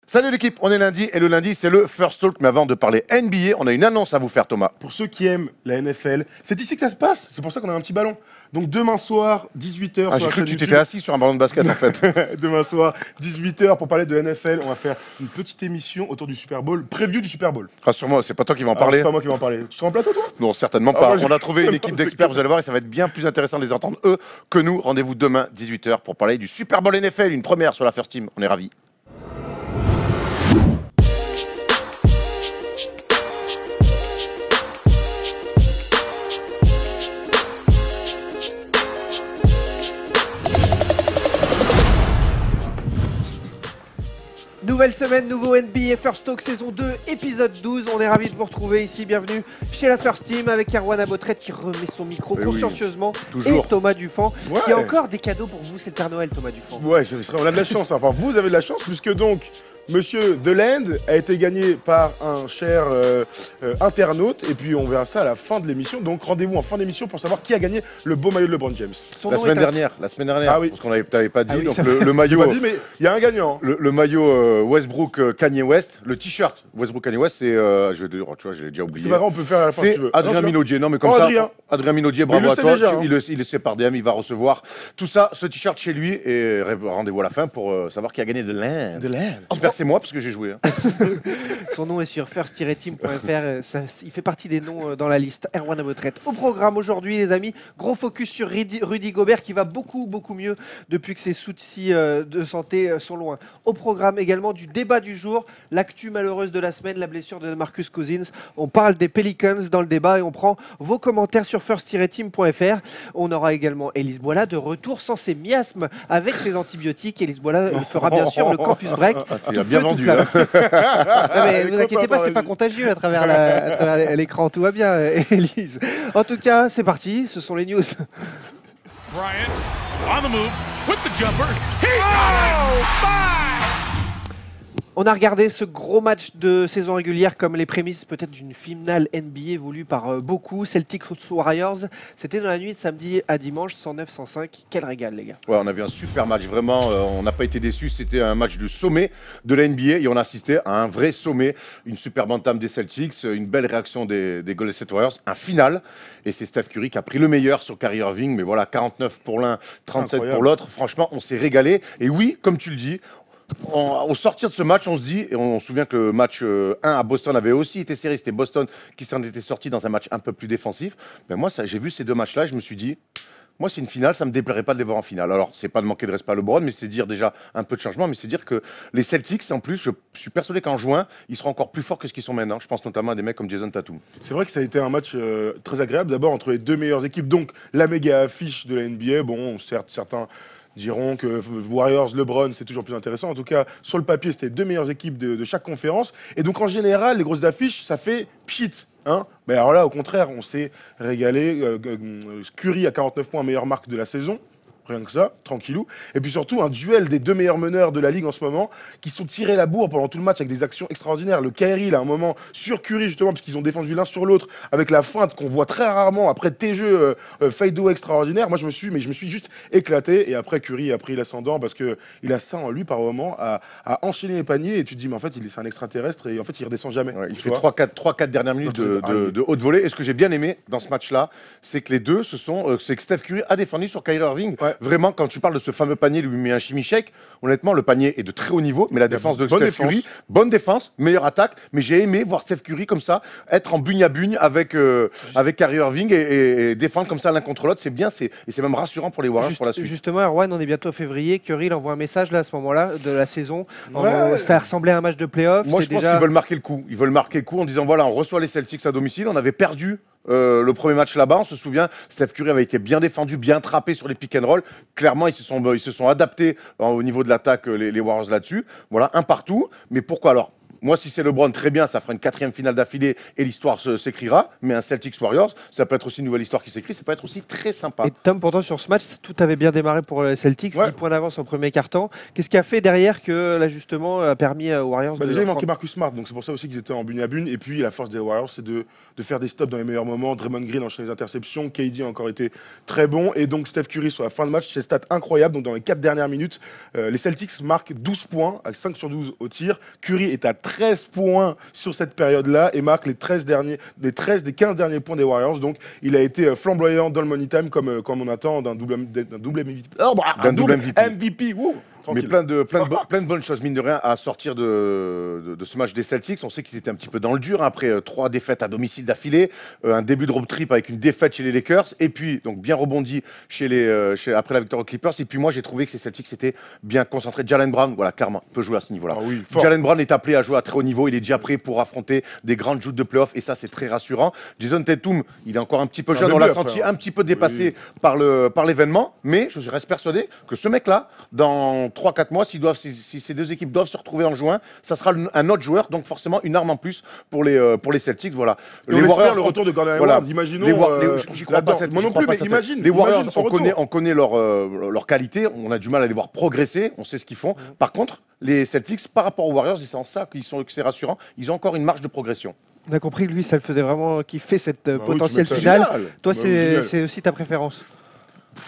Salut l'équipe, on est lundi et le lundi c'est le First Talk. Mais avant de parler NBA, on a une annonce à vous faire, Thomas. Pour ceux qui aiment la NFL, c'est ici que ça se passe. C'est pour ça qu'on a un petit ballon. Donc demain soir, 18h. Ah, j'ai cru que tu t'étais assis sur un ballon de basket en fait. Demain soir, 18h, pour parler de NFL, on va faire une petite émission autour du Super Bowl, preview du Super Bowl. Rassure-moi, c'est pas toi qui vas en parler. C'est pas moi qui vais en parler. Tu seras en plateau, toi? Non, certainement pas. On a trouvé une équipe d'experts, vous allez voir, et ça va être bien plus intéressant de les entendre eux que nous. Rendez-vous demain, 18h, pour parler du Super Bowl NFL, une première sur la First Team. On est ravis. Nouvelle semaine, nouveau NBA First Talk saison 2, épisode 12. On est ravis de vous retrouver ici. Bienvenue chez la First Team avec Erwan Abotret qui remet son micro consciencieusement. Toujours. Et Thomas Dufan Ouais. qui a encore des cadeaux pour vous. C'est le Père Noël, Thomas Dufan. Ouais, on a de la chance. Enfin, vous avez de la chance, puisque donc, Monsieur Deland a été gagné par un cher internaute. Et puis, on verra ça à la fin de l'émission. Donc, rendez-vous en fin d'émission pour savoir qui a gagné le beau maillot de LeBron James. Son La nom semaine est dernière, Ah oui. parce qu'on t'avait pas dit, Ah oui, donc ça le J'ai maillot... pas dit, mais il y a un gagnant. Le maillot Westbrook Kanye West, le t-shirt Westbrook Kanye West, c'est je vais te dire, tu vois, je l'ai déjà oublié. C'est pas grave, on peut faire à la fin si C'est tu veux. Adrien Non, Minaudier. Non mais comme Oh, ça, Adrien. Minaudier, Mais il bravo le à sait toi. déjà, hein. Il le sait par DM, il va recevoir tout ça, ce t-shirt chez lui et rendez-vous à la fin pour savoir qui a gagné de l'Inde. Deland. J'espère que c'est moi parce que j'ai joué. Hein. Son nom est sur first-team.fr. Il fait partie des noms dans la liste. Erwan Abotret. Au programme aujourd'hui, les amis, gros focus sur Rudy Gobert qui va beaucoup mieux depuis que ses soucis de santé sont loin. Au programme également du débat du jour, l'actu malheureuse de la semaine, la blessure de Marcus Cousins. On parle des Pelicans dans le débat et on prend vos commentaires sur first-team.fr. On aura également Élise Boila de retour sans ses miasmes avec ses antibiotiques. Élise Boila fera bien sûr le campus break. C'est Tout bien feu, tout vendu. flamme. Hein. Non, mais Elle est vous inquiétez pas, contente, c'est pas elle. contagieux à travers l'écran, tout va bien, Élise. En tout cas, c'est parti, ce sont les news. Bryant on the move with the jumper. He got it! On a regardé ce gros match de saison régulière comme les prémices peut-être d'une finale NBA voulue par beaucoup. Celtics Warriors, c'était dans la nuit de samedi à dimanche, 109-105. Quel régal, les gars. Ouais, on a vu un super match, vraiment, on n'a pas été déçus, c'était un match de sommet de la NBA et on a assisté à un vrai sommet, une superbe entame des Celtics, une belle réaction des Golden State Warriors, un final, et c'est Steph Curry qui a pris le meilleur sur Kyrie Irving, mais voilà, 49 pour l'un, 37 Incroyable. pour l'autre, franchement, on s'est régalé, et oui, comme tu le dis, au sortir de ce match, on se dit, et on se souvient que le match 1 à Boston avait aussi été serré, c'était Boston qui s'en était sorti dans un match un peu plus défensif, mais moi, j'ai vu ces deux matchs-là, et je me suis dit... Moi, c'est une finale, ça ne me déplairait pas de les voir en finale. Alors, c'est pas de manquer de respect à LeBron, mais c'est dire déjà un peu de changement, mais c'est dire que les Celtics, en plus, je suis persuadé qu'en juin, ils seront encore plus forts que ce qu'ils sont maintenant. Je pense notamment à des mecs comme Jason Tatum. C'est vrai que ça a été un match très agréable, d'abord entre les deux meilleures équipes, donc la méga affiche de la NBA. Bon, certes, certains diront que Warriors, LeBron, c'est toujours plus intéressant. En tout cas, sur le papier, c'était les deux meilleures équipes de chaque conférence. Et donc, en général, les grosses affiches, ça fait pchit. Hein, mais alors là, au contraire, on s'est régalé. Curry à 49 points, meilleure marque de la saison. Rien que ça, tranquillou. Et puis surtout, un duel des deux meilleurs meneurs de la Ligue en ce moment qui sont tirés la bourre pendant tout le match avec des actions extraordinaires. Le Kyrie, là, à un moment, sur Curry, justement, parce qu'ils ont défendu l'un sur l'autre avec la feinte qu'on voit très rarement après tes jeux fade-away extraordinaires. Moi, je me suis juste éclaté. Et après, Curry a pris l'ascendant parce qu'il a ça en lui, par moment, à enchaîner les paniers. Et tu te dis, mais en fait, c'est un extraterrestre et en fait, il redescend jamais. Ouais, il Tu fait vois 3-4 dernières minutes de haute volée. Et ce que j'ai bien aimé dans ce match-là, c'est que les deux, c'est que Steph Curry a défendu sur Kyrie Irving. Ouais. Vraiment, quand tu parles de ce fameux panier, lui met un chimichek. Honnêtement, le panier est de très haut niveau, mais la défense de bonne Steph défense. Curry, bonne défense, meilleure attaque. Mais j'ai aimé voir Steph Curry comme ça, être en bugne à bugne avec Kyrie Irving et défendre comme ça l'un contre l'autre. C'est bien, et c'est même rassurant pour les Warriors pour la suite. Justement, Erwan, on est bientôt en février. Curry, il envoie un message là, à ce moment-là de la saison. Ouais. Ça ressemblait à un match de playoff. Moi, c'est je pense déjà... qu'ils veulent marquer le coup. Ils veulent marquer le coup en disant voilà, on reçoit les Celtics à domicile. On avait perdu le premier match là-bas. On se souvient, Steph Curry avait été bien défendu, bien trappé sur les pick and roll. Clairement, ils se sont adaptés au niveau de l'attaque, les Warriors là-dessus. Voilà, un partout. Mais pourquoi alors? Moi, si c'est LeBron, très bien, ça fera une 4e finale d'affilée et l'histoire s'écrira. Mais un Celtics Warriors, ça peut être aussi une nouvelle histoire qui s'écrit, ça peut être aussi très sympa. Et Tom, pourtant, sur ce match, tout avait bien démarré pour les Celtics, 10 points d'avance en premier quart-temps. Qu'est-ce qui a fait derrière que l'ajustement a permis aux Warriors de... Déjà, il manquait Marcus Smart, donc c'est pour ça aussi qu'ils étaient en bune à bune. Et puis, la force des Warriors, c'est de faire des stops dans les meilleurs moments. Draymond Green enchaîne les interceptions, KD a encore été très bon. Et donc, Steph Curry, sur la fin de match, ses stats incroyables. Donc, dans les 4 dernières minutes, les Celtics marquent 12 points, à 5 sur 12 au tir. Curry est à 13 points sur cette période-là et marque les 15 derniers points des Warriors. Donc, il a été flamboyant dans le money time, comme on attend d'un double MVP. Wouh. Mais plein de bonnes choses, mine de rien, à sortir de ce match des Celtics. On sait qu'ils étaient un petit peu dans le dur, hein, après 3 défaites à domicile d'affilée, un début de road trip avec une défaite chez les Lakers, et puis donc bien rebondi après la victoire aux Clippers. Et puis moi, j'ai trouvé que ces Celtics étaient bien concentrés. Jaylen Brown, voilà, clairement, peut jouer à ce niveau-là. Ah oui, Jaylen Brown est appelé à jouer à très haut niveau, il est déjà prêt pour affronter des grandes joutes de playoffs, et ça, c'est très rassurant. Jason Tatum, il est encore un petit peu jeune, on l'a senti un petit peu dépassé par l'événement, mais je reste persuadé que ce mec-là, dans 3-4 mois, si ces deux équipes doivent se retrouver en juin, ça sera un autre joueur, donc forcément une arme en plus pour les Celtics. Voilà. Les Warriors, le retour de Gordon Hayward, imaginons. J'y crois pas cette. Moi non plus, mais imagine. Les Warriors, on connaît leur qualité, on a du mal à les voir progresser, on sait ce qu'ils font. Par contre, les Celtics, par rapport aux Warriors, c'est en ça que c'est rassurant, ils ont encore une marge de progression. On a compris que lui, ça le faisait vraiment kiffer cette potentielle finale. Toi, c'est aussi ta préférence.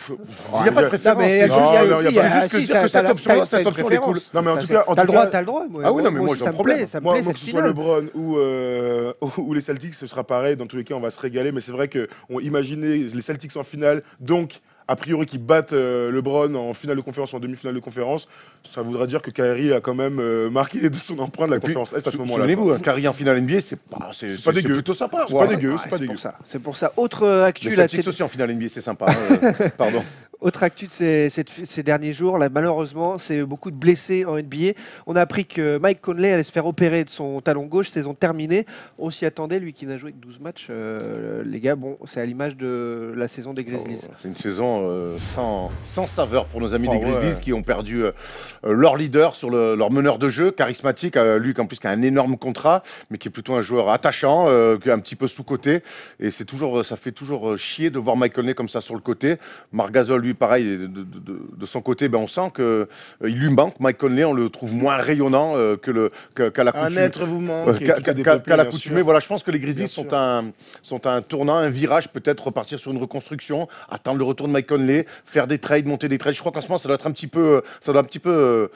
Il n'y a pas de préférence. C'est juste que dire que cette option est cool. Non, mais en tout cas, t'as le droit. Ah oui, non, mais moi, j'ai un problème. Moi, que ce soit LeBron ou les Celtics, ce sera pareil. Dans tous les cas, on va se régaler. Mais c'est vrai qu'on imaginait les Celtics en finale, donc a priori qui battent LeBron en finale de conférence ou en demi-finale de conférence, ça voudra dire que Kyrie a quand même marqué de son empreinte de la conférence Est à ce moment-là. Souvenez-vous, Kyrie en finale NBA, c'est dégueu. Plutôt sympa. C'est pas dégueu, c'est pas dégueu. C'est pour ça. Autre actu là. Les Celtics aussi en finale NBA, c'est sympa. Pardon. Autre actu de ces derniers jours, là, malheureusement, c'est beaucoup de blessés en NBA. On a appris que Mike Conley allait se faire opérer de son talon gauche, saison terminée. On s'y attendait, lui qui n'a joué que 12 matchs. Les gars, bon, c'est à l'image de la saison des Grizzlies. C'est une saison sans saveur pour nos amis des Grizzlies qui ont perdu leur leader sur leur meneur de jeu, charismatique, lui qui en plus qui a un énorme contrat, mais qui est plutôt un joueur attachant, qui est un petit peu sous-coté. Et ça fait toujours chier de voir Mike Conley comme ça sur le côté. Marc Gasol, lui, pareil, de son côté, on sent qu'il lui manque. Mike Conley, on le trouve moins rayonnant qu'à l'accoutumée. Un être vous manque. Qu'à l'accoutumée. Voilà, je pense que les Grizzlies sont un tournant, un virage, peut-être repartir sur une reconstruction, attendre le retour de Mike Conley, faire des trades, monter des trades. Je crois qu'en ce moment, ça doit un petit peu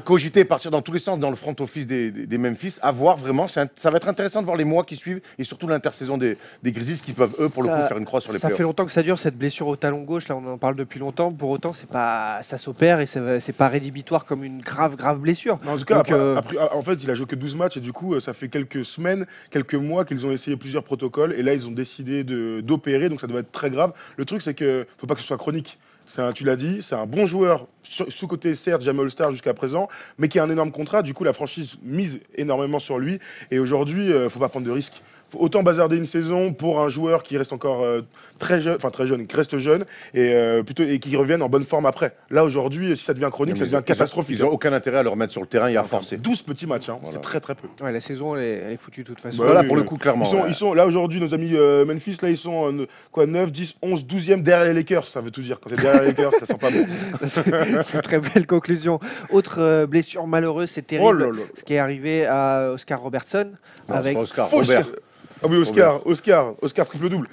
cogiter, partir dans tous les sens dans le front office des Memphis. À voir vraiment, ça va être intéressant de voir les mois qui suivent et surtout l'intersaison des Grizzlies qui peuvent, eux, pour le coup, faire une croix sur les playoffs. Ça fait longtemps que ça dure, cette blessure au talon gauche. Là, on en parle depuis longtemps. Pour autant, ça s'opère et c'est pas rédhibitoire comme une grave blessure. En tout cas, en fait, il a joué que 12 matchs et du coup, ça fait quelques semaines, quelques mois qu'ils ont essayé plusieurs protocoles et là, ils ont décidé d'opérer, donc ça doit être très grave. Le truc, c'est que faut pas que ce soit chronique. Tu l'as dit, c'est un bon joueur, sous-côté certes, jamais All-Star jusqu'à présent, mais qui a un énorme contrat. Du coup, la franchise mise énormément sur lui. Et aujourd'hui, il ne faut pas prendre de risques. Faut autant bazarder une saison pour un joueur qui reste encore très jeune, qui reste jeune, et qui revienne en bonne forme après. Là, aujourd'hui, si ça devient chronique, ça devient catastrophique. Ils n'ont aucun intérêt à le remettre sur le terrain et à forcer. 12 petits matchs, voilà. C'est très très peu. Ouais, la saison, elle est foutue de toute façon. Voilà, pour le coup, clairement. Ils sont là aujourd'hui, nos amis Memphis, là, ils sont 9, 10, 11, 12e derrière les Lakers. Ça veut tout dire. Quand c'est derrière les Lakers, ça sent pas bon. C'est très belle conclusion. Autre blessure malheureuse, c'est terrible. Ce qui est arrivé à Oscar Robertson. Avec Robert. Ah oui, Oscar triple-double.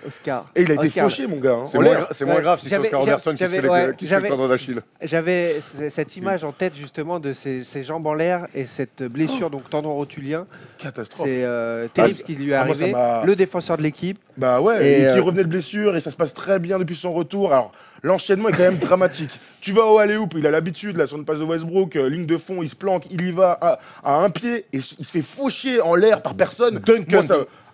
Et il a été fauché, mon gars. C'est moins grave si c'est Oscar Robertson qui se fait le tendon d'Achille. J'avais cette image en tête, justement, de ses jambes en l'air et cette blessure, donc tendon rotulien. Catastrophe. C'est terrible ce qui lui est arrivé. Le défenseur de l'équipe. Bah ouais, et qui revenait de blessure et ça se passe très bien depuis son retour. Alors, l'enchaînement est quand même dramatique. Tu vas au alley-oop, il a l'habitude, là, sur une passe de Westbrook, ligne de fond, il se planque, il y va à un pied et il se fait faucher en l'air par personne.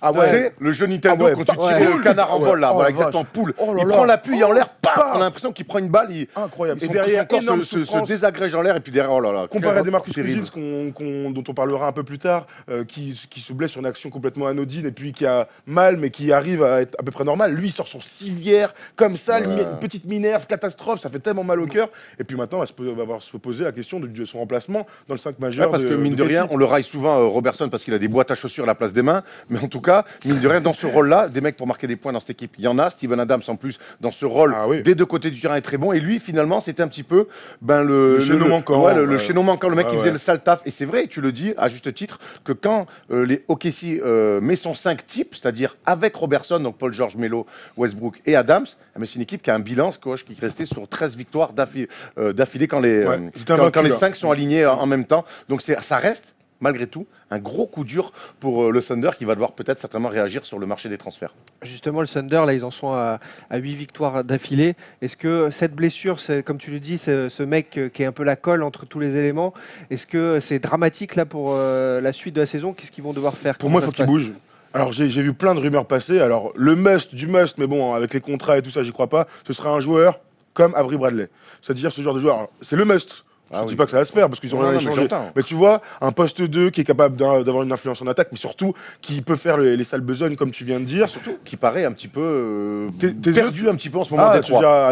Ah ouais. C'est le jeu Nintendo quand tu tires le canard en vol là, Oh, voilà la exactement, vache. poule. Oh là Il là. prend l'appui en l'air, Pam. on a l'impression qu'il prend une balle, Incroyable. et Et derrière, son énorme corps se souffrance. désagrège en l'air et puis derrière, oh là là. Comparé à des Marcus terrible. Cousins dont on parlera un peu plus tard, qui se blesse sur une action complètement anodine et puis qui a mal mais qui arrive à être à peu près normal. Lui, il sort son civière comme ça, une petite minerve, catastrophe, ça fait tellement mal au cœur. Et puis maintenant, on va se poser la question de son remplacement dans le 5 majeur. Ouais, parce que mine de rien, on le raille souvent Robertson parce qu'il a des boîtes à chaussures à la place des mains, mais en tout cas, mine de rien, dans ce rôle-là, des mecs pour marquer des points dans cette équipe, il y en a. Steven Adams en plus dans ce rôle des deux côtés du terrain est très bon, et lui finalement c'était un petit peu le chaînon manquant, le chaînon manquant, le mec qui faisait le sale taf. Et c'est vrai, tu le dis à juste titre, que quand les OKC met son 5 type, c'est-à-dire avec Robertson, donc Paul George, Melo, Westbrook et Adams, mais c'est une équipe qui a un bilan qui restait sur 13 victoires d'affilée quand les 5 sont alignés en même temps. Donc ça reste malgré tout un gros coup dur pour le Thunder, qui va devoir peut-être certainement réagir sur le marché des transferts. Justement, le Thunder, là, ils en sont à 8 victoires d'affilée. Est-ce que cette blessure, comme tu le dis, ce mec qui est un peu la colle entre tous les éléments, est-ce que c'est dramatique là pour la suite de la saison? Qu'est-ce qu'ils vont devoir faire? Pour moi, il faut qu'ils bougent. Alors j'ai vu plein de rumeurs passer. Alors le must du must, mais bon, avec les contrats et tout ça, j'y crois pas. Ce sera un joueur comme Avery Bradley. C'est-à-dire ce genre de joueur, c'est le must. Je ne dis pas que ça va se faire parce qu'ils ont rien échangé. Mais tu vois, un poste 2 qui est capable d'avoir une influence en attaque, mais surtout qui peut faire les sales besognes, comme tu viens de dire. Surtout qui paraît un petit peu perdu un petit peu en ce moment à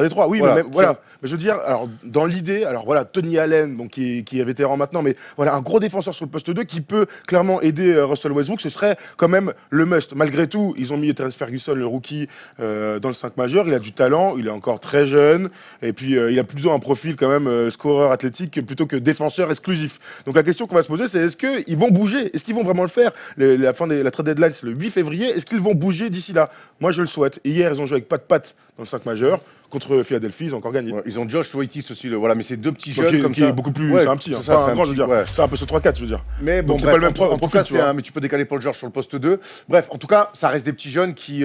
Détroit. Oui, voilà, mais voilà. Mais je veux dire, alors dans l'idée, alors voilà, Tony Allen, donc qui est vétéran maintenant, mais voilà, un gros défenseur sur le poste 2 qui peut clairement aider Russell Westbrook, ce serait quand même le must. Malgré tout, ils ont mis Terence Ferguson, le rookie, dans le 5 majeur. Il a du talent, il est encore très jeune, et puis il a plutôt un profil quand même scoreur athlétique plutôt que défenseur exclusif. Donc la question qu'on va se poser, c'est est-ce qu'ils vont bouger? Est-ce qu'ils vont vraiment le faire? La fin de la trade deadline, c'est le 8 février. Est-ce qu'ils vont bouger d'ici là? Moi, je le souhaite. Et hier, ils ont joué avec Pat dans le 5 majeur. Contre Philadelphie, ils ont encore gagné. Ouais, ils ont Josh Waitis aussi, mais c'est deux petits jeunes comme qui ça. Est beaucoup plus, c'est un petit, c'est un grand, je veux dire. C'est un peu ce 3-4, je veux dire. Mais bon, c'est pas le même en tout cas, profil, mais tu peux décaler Paul George sur le poste 2. Bref, en tout cas, ça reste des petits jeunes qui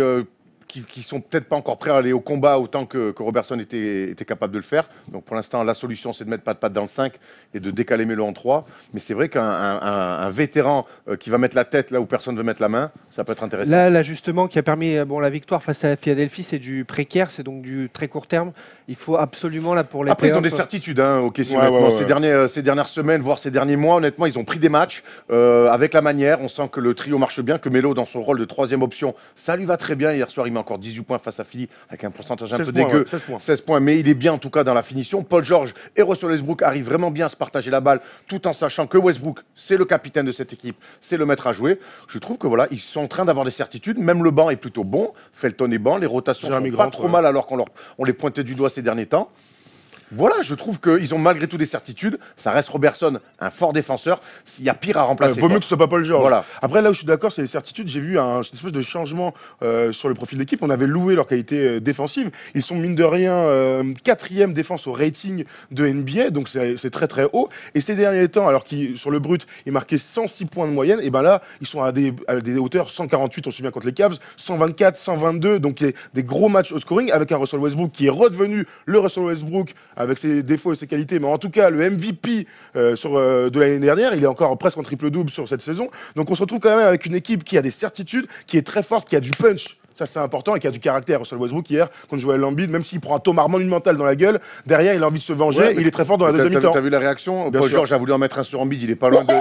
sont peut-être pas encore prêts à aller au combat autant que Robertson était capable de le faire. Donc pour l'instant, la solution, c'est de mettre Pat dans le 5 et de décaler Melo en 3. Mais c'est vrai qu'un vétéran qui va mettre la tête là où personne ne veut mettre la main, ça peut être intéressant. Là, l'ajustement qui a permis la victoire face à la Philadelphie, c'est du précaire, c'est donc du très court terme. Il faut absolument, là, pour les Après, ils ont des certitudes, ces dernières semaines, voire ces derniers mois, honnêtement, ils ont pris des matchs avec la manière. On sent que le trio marche bien, que Melo, dans son rôle de troisième option, ça lui va très bien. Hier soir, il met encore 18 points face à Philly, avec un pourcentage un peu dégueu. 16 points, mais il est bien, en tout cas, dans la finition. Paul George et Russell Westbrook arrivent vraiment bien à se partager la balle, tout en sachant que Westbrook, c'est le capitaine de cette équipe, c'est le maître à jouer. Je trouve que voilà, ils sont en train d'avoir des certitudes. Même le banc est plutôt bon. Felton est bon. Les rotations sont pas trop mal alors qu'on les pointait du doigt ces derniers temps. Voilà, je trouve qu'ils ont malgré tout des certitudes. Ça reste Robertson, un fort défenseur. Il y a pire à remplacer. Vaut mieux que ce soit pas Paul George. Voilà. Après, là où je suis d'accord, c'est les certitudes. J'ai vu une espèce de changement sur le profil d'équipe. On avait loué leur qualité défensive. Ils sont, mine de rien, 4e défense au rating de NBA. Donc, c'est très, très haut. Et ces derniers temps, alors qu'ils, sur le brut, ils marquaient 106 points de moyenne, et ben là, ils sont à des hauteurs 148, on se souvient, contre les Cavs, 124, 122. Donc, il y a des gros matchs au scoring avec un Russell Westbrook qui est redevenu le Russell Westbrook avec ses défauts et ses qualités, mais en tout cas le MVP de l'année dernière, il est encore presque en triple-double sur cette saison. Donc on se retrouve quand même avec une équipe qui a des certitudes, qui est très forte, qui a du punch. Ça, c'est important, et qui a du caractère. Russell Westbrook, hier, contre Joel Embiid, même s'il prend un tomard monumental dans la gueule, derrière, il a envie de se venger, il est très fort dans la deuxième mi-temps. T'as vu la réaction? Paul George a voulu en mettre un sur Embiid, il est pas loin de...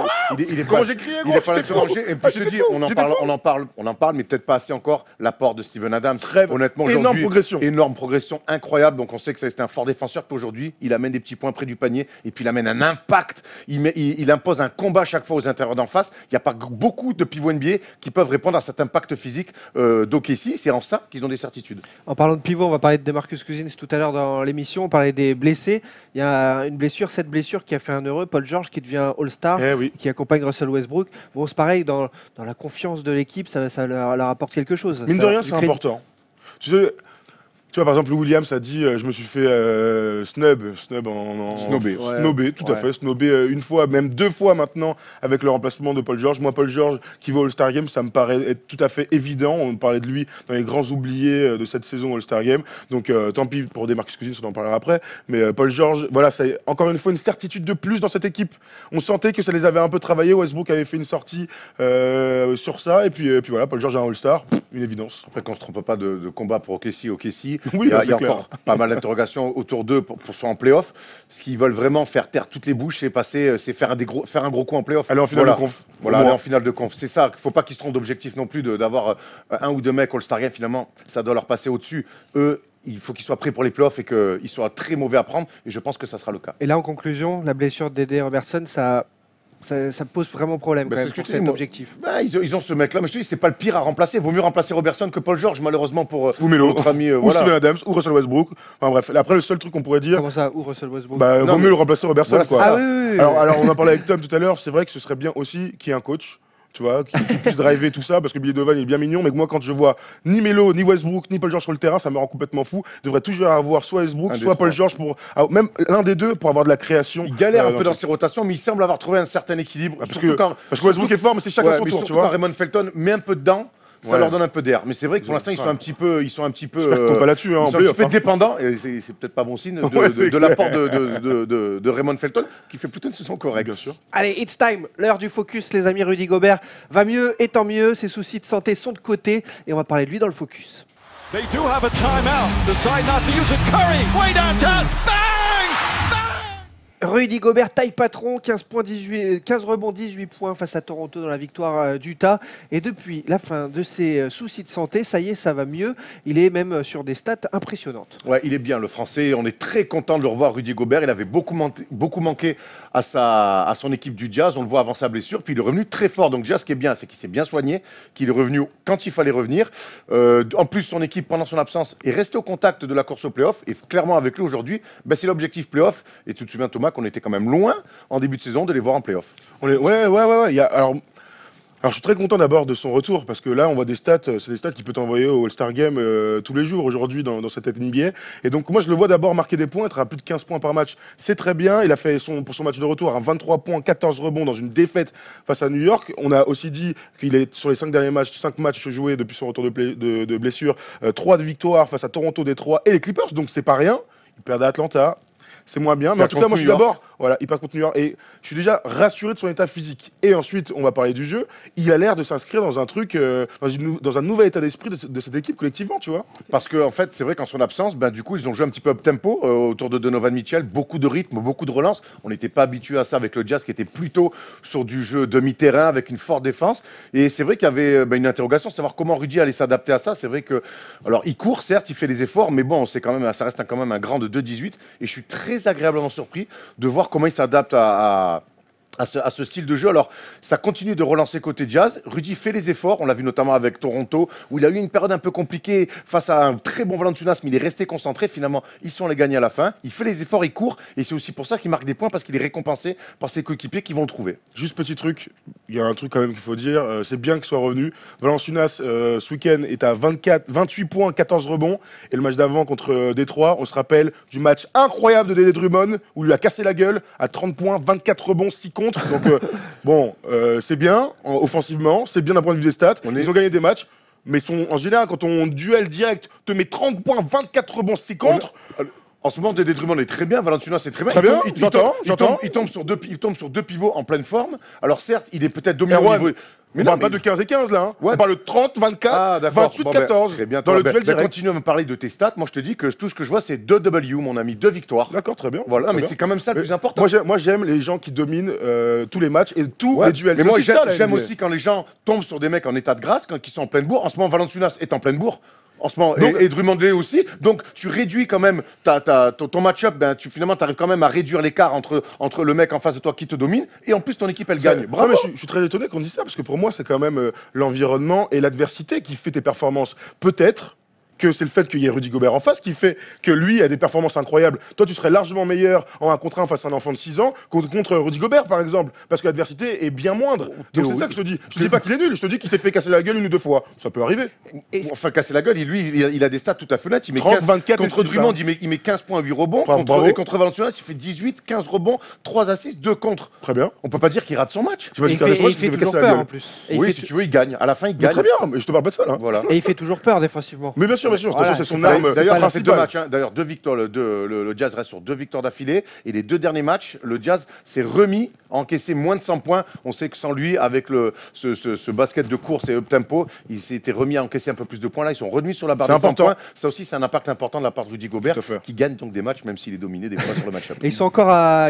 Comment j'ai crié, il est pas loin de se venger. Et puis je te dis, on en parle, mais peut-être pas assez encore, l'apport de Steven Adams. Honnêtement, aujourd'hui, énorme progression, incroyable. Donc on sait que c'était un fort défenseur, puis aujourd'hui, il amène des petits points près du panier, et puis il amène un impact. Il impose un combat chaque fois aux intérieurs d'en face. Il n'y a pas beaucoup de pivots NBA qui peuvent répondre à cet impact physique d'OKC. C'est en ça qu'ils ont des certitudes. En parlant de pivot, on va parler de DeMarcus Cousins tout à l'heure dans l'émission. On parlait des blessés. Il y a une blessure, cette blessure qui a fait un heureux, Paul George, qui devient All-Star, qui accompagne Russell Westbrook. Bon, c'est pareil, dans la confiance de l'équipe, ça leur apporte quelque chose. Mine de rien, c'est important. Tu sais, Tu vois, par exemple, Williams a dit je me suis fait snub Snobé. snobé, tout à fait, snobé une fois, même 2 fois maintenant avec le remplacement de Paul George. Moi, Paul George qui va au All-Star Game, ça me paraît être tout à fait évident. On parlait de lui dans les grands oubliés de cette saison All-Star Game. Donc tant pis pour DeMarcus Cousins, on en parlera après. Mais Paul George, voilà, c'est encore une fois une certitude de plus dans cette équipe. On sentait que ça les avait un peu travaillé. Westbrook avait fait une sortie sur ça. Et puis voilà, Paul George a un All-Star, une évidence. Après, qu'on ne se trompe pas de combat pour OKC. Oui, il y a c'est clair. encore pas mal d'interrogations autour d'eux pour soit en playoff. Ce qu'ils veulent vraiment faire taire toutes les bouches, c'est faire un gros coup en playoff. Aller en finale de conf. Voilà, aller en finale de conf. C'est ça. Il ne faut pas qu'ils se trompent d'objectif non plus d'avoir un ou deux mecs All-Star Game. Finalement, ça doit leur passer au-dessus. Eux, il faut qu'ils soient prêts pour les playoffs et qu'ils soient très mauvais à prendre. Et je pense que ça sera le cas. Et là, en conclusion, la blessure d'Eddie Robertson, ça pose vraiment problème quand même pour cet objectif. Ils ont ce mec-là, mais je te dis, c'est pas le pire à remplacer. Vaut mieux remplacer Robertson que Paul George, malheureusement, pour ou Melo, notre ami. ou Steven Adams, ou Russell Westbrook. Enfin bref, après, le seul truc qu'on pourrait dire. Comment ça, ou Russell Westbrook? Vaut mieux le remplacer Robertson, voilà, quoi. Ah oui. Alors, on en parlait avec Tom tout à l'heure, c'est vrai que ce serait bien aussi qu'il y ait un coach. Tu vois, qui puisse driver tout ça, parce que Billy Donovan il est bien mignon, mais que moi, quand je vois ni Melo, ni Westbrook, ni Paul George sur le terrain, ça me rend complètement fou. Il devrait toujours avoir soit Westbrook, soit Paul George, même l'un des deux, pour avoir de la création. Il galère un peu dans ses rotations, mais il semble avoir trouvé un certain équilibre. Parce que Westbrook est fort, mais c'est chacun son tour, tu vois. Quand Raymond Felton met un peu dedans, ça leur donne un peu d'air. Mais c'est vrai que pour l'instant, ils sont un petit peu. J'espère qu'on tombe pas là-dessus, hein, ils sont un petit peu dépendants, et c'est peut-être pas bon signe de l'apport de Raymond Felton, qui fait plutôt une saison correcte. Bien sûr. Allez, it's time, l'heure du focus, les amis. Rudy Gobert va mieux et tant mieux. Ses soucis de santé sont de côté et on va parler de lui dans le focus. They do have a timeout. Decide not to use it. Curry, way downtown. Bang! Rudy Gobert, taille patron, 15 rebonds, 18 points face à Toronto dans la victoire d'Utah. Et depuis la fin de ses soucis de santé, ça y est, ça va mieux. Il est même sur des stats impressionnantes. Ouais, il est bien, le Français. On est très content de le revoir, Rudy Gobert. Il avait beaucoup manqué à son équipe du Jazz. On le voit avant sa blessure. Puis il est revenu très fort. Donc déjà, ce qui est bien, c'est qu'il s'est bien soigné, qu'il est revenu quand il fallait revenir. En plus, son équipe, pendant son absence, est restée au contact de la course au playoff. Et clairement, avec lui aujourd'hui, c'est l'objectif playoff. Et tu te souviens, Thomas, qu'on était quand même loin en début de saison de les voir en playoff. Ouais. Alors, je suis très content d'abord de son retour parce que là, on voit des stats, c'est des stats qu'il peut envoyer au All-Star Game tous les jours aujourd'hui dans cette NBA. Et donc, moi, je le vois d'abord marquer des points, être à plus de 15 points par match. C'est très bien. Il a fait pour son match de retour un 23 points, 14 rebonds dans une défaite face à New York. On a aussi dit qu'il est sur les 5 derniers matchs, 5 matchs joués depuis son retour de blessure, 3 de victoires face à Toronto, Détroit et les Clippers. Donc, c'est pas rien. Il perd à Atlanta. C'est moins bien, mais en tout cas, moi, je suis d'abord, il part contre New York, et je suis déjà rassuré de son état physique. Et ensuite, on va parler du jeu. Il a l'air de s'inscrire dans un truc, dans un nouvel état d'esprit de cette équipe collectivement, tu vois. Parce que en fait, c'est vrai qu'en son absence, du coup, ils ont joué un petit peu up tempo autour de Donovan Mitchell, beaucoup de rythme, beaucoup de relance. On n'était pas habitué à ça avec le Jazz, qui était plutôt sur du jeu demi-terrain avec une forte défense. Et c'est vrai qu'il y avait une interrogation, savoir comment Rudy allait s'adapter à ça. C'est vrai que, alors, il court, certes, il fait des efforts, mais bon, ça reste quand même un grand de 2,18. Et je suis très agréablement surpris de voir comment il s'adapte à ce style de jeu. Alors, ça continue de relancer côté Jazz. Rudy fait les efforts. On l'a vu notamment avec Toronto, où il a eu une période un peu compliquée face à un très bon Valanciunas, mais il est resté concentré. Finalement, ils sont les gagnés à la fin. Il fait les efforts, il court. Et c'est aussi pour ça qu'il marque des points, parce qu'il est récompensé par ses coéquipiers qui vont le trouver. Juste petit truc, il y a un truc quand même qu'il faut dire. C'est bien qu'il soit revenu. Valanciunas, ce week-end, est à 28 points, 14 rebonds. Et le match d'avant contre Détroit, on se rappelle du match incroyable de Dédé Drummond, où il lui a cassé la gueule à 30 points, 24 rebonds, 6 contre. Donc, c'est bien offensivement, c'est bien d'un point de vue des stats. Ils ont gagné des matchs, mais en général, quand on duel direct te met 30 points, 24 rebonds, 6 contre. En ce moment, Dédé Drummond est très bien, Valanciunas c'est très bien. Il tombe sur deux pivots en pleine forme. Alors certes, il est peut-être dominant au niveau. Mais on parle pas de 15 et 15 là. Hein. Ouais. On parle de 30, 24, 28, 14. Très bien. Dans le duel direct. Continue à me parler de tes stats. Moi, je te dis que tout ce que je vois, c'est 2 W, mon ami, 2 victoires. D'accord, très bien. Voilà, mais c'est quand même ça le plus important. Moi, j'aime les gens qui dominent tous les matchs et tous les duels. Mais moi, j'aime aussi quand les gens tombent sur des mecs en état de grâce, qui sont en pleine bourre. En ce moment, Valanciunas est en pleine bourre. En ce moment, et Drummond aussi. Donc, tu réduis quand même ton match-up. Finalement, tu arrives quand même à réduire l'écart entre le mec en face de toi qui te domine. Et en plus, ton équipe, elle gagne. Bravo. Non, mais je suis très étonné qu'on dise ça, parce que pour moi, c'est quand même l'environnement et l'adversité qui fait tes performances. Peut-être que c'est le fait qu'il y ait Rudy Gobert en face qui fait que lui a des performances incroyables. Toi, tu serais largement meilleur en 1 contre 1 face à un enfant de 6 ans contre Rudy Gobert, par exemple, parce que l'adversité est bien moindre. Donc c'est ça que je te dis. Je te dis pas qu'il est nul, je te dis qu'il s'est fait casser la gueule 1 ou 2 fois. Ça peut arriver. Enfin, casser la gueule, il a des stats tout à fait nettes. Il met 30, 15, 24 contre et 6, Drummond, il met 15 points, 8 rebonds. Bravo. Et contre Valanciunas, il fait 18, 15 rebonds, 3 assists, 2 contre. Très bien. On peut pas dire qu'il rate son match. Tu vas Et dire il fait toujours peur en plus. Et il Oui, fait si tou- tu veux, il gagne. À la fin, il Mais gagne. très bien, mais je te parle pas de ça là. Voilà. Et il fait toujours peur défensivement. Mais bien sûr, de toute Voilà, façon, c'est son c'est pas- arme. D'ailleurs, ça fait 2 principale. matchs. Hein. D'ailleurs, 2 victoires. Le Jazz reste sur 2 victoires d'affilée. Et les 2 derniers matchs, le Jazz s'est remis à encaisser moins de 100 points. On sait que sans lui, avec ce basket de course et up-tempo, il s'était remis à encaisser un peu plus de points. Là, ils sont revenus sur la barre C'est des 100 important. points. Ça aussi, c'est un impact important de la part de Rudy Gobert, Tout à fait. qui gagne donc des matchs, même s'il est dominé des fois sur le match. Et ils sont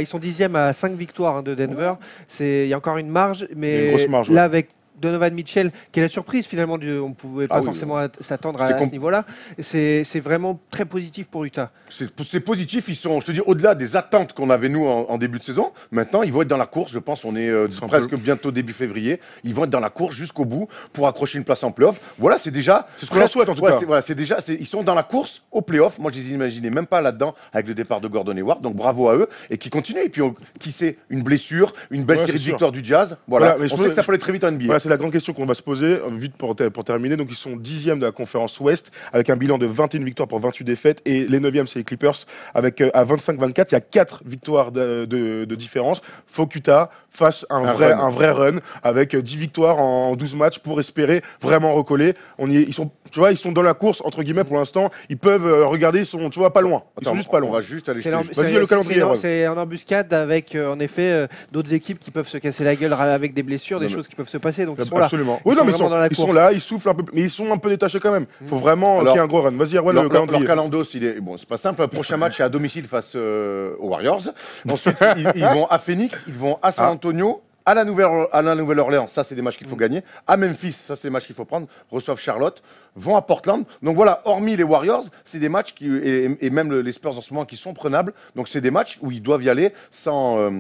ils sont 10e à 5 victoires de Denver. Il y a encore une marge, Il y a mais une grosse marge, là ouais. avec Donovan Mitchell, qui est la surprise finalement, on ne pouvait pas Ah oui, forcément s'attendre C'était à ce niveau-là. C'est vraiment très positif pour Utah. C'est positif, ils sont, je te dis, au-delà des attentes qu'on avait nous en début de saison. Maintenant, ils vont être dans la course, je pense, on est C'est un presque bientôt début février. Ils vont être dans la course jusqu'au bout pour accrocher une place en playoff. Voilà, c'est déjà... C'est ce qu'on leur souhaite, en tout cas. Voilà, ils sont dans la course au playoff. Moi, je les imaginais même pas là-dedans avec le départ de Gordon Hayward. Donc bravo à eux et qui continuent. Et puis, qui sait, une blessure, une belle Ouais, série c'est de sûr. victoires du Jazz. Voilà, mais je on peux- sait que ça peut aller très vite en NBA. Voilà, c'est la grande question qu'on va se poser, vite pour terminer. Donc, ils sont 10e de la conférence Ouest, avec un bilan de 21 victoires pour 28 défaites. Et les 9e, c'est les Clippers, avec à 25-24. Il y a 4 victoires de différence. Faut qu'Utah fasse un vrai run, avec 10 victoires en 12 matchs pour espérer vraiment recoller. Ils sont dans la course, entre guillemets, pour l'instant. Ils peuvent regarder, ils sont, tu vois, pas loin. Ils sont juste pas On loin. va juste aller... Vas-y, le calendrier, Erwan. C'est en embuscade avec en effet d'autres équipes qui peuvent se casser la gueule avec des blessures, des Non, mais- choses qui peuvent se passer. Donc ils sont là. Absolument. Ils Oui, non, sont mais vraiment dans la ils sont course. là, ils soufflent un peu, mais ils sont un peu détachés quand même. Faut vraiment Alors, qu'il y ait un gros run. Vas-y, Erwan, le Leur calendrier. calendos, c'est pas simple. Le prochain match est à domicile face aux Warriors. Ensuite, ils vont à Phoenix, ils vont à San Antonio, à la Nouvelle-Orléans. Ça, c'est des matchs qu'il faut gagner. À Memphis, ça, c'est des matchs qu'il faut prendre. Reçoivent Charlotte, vont à Portland. Donc voilà, hormis les Warriors, c'est des matchs et même les Spurs en ce moment qui sont prenables. Donc c'est des matchs où ils doivent y aller sans.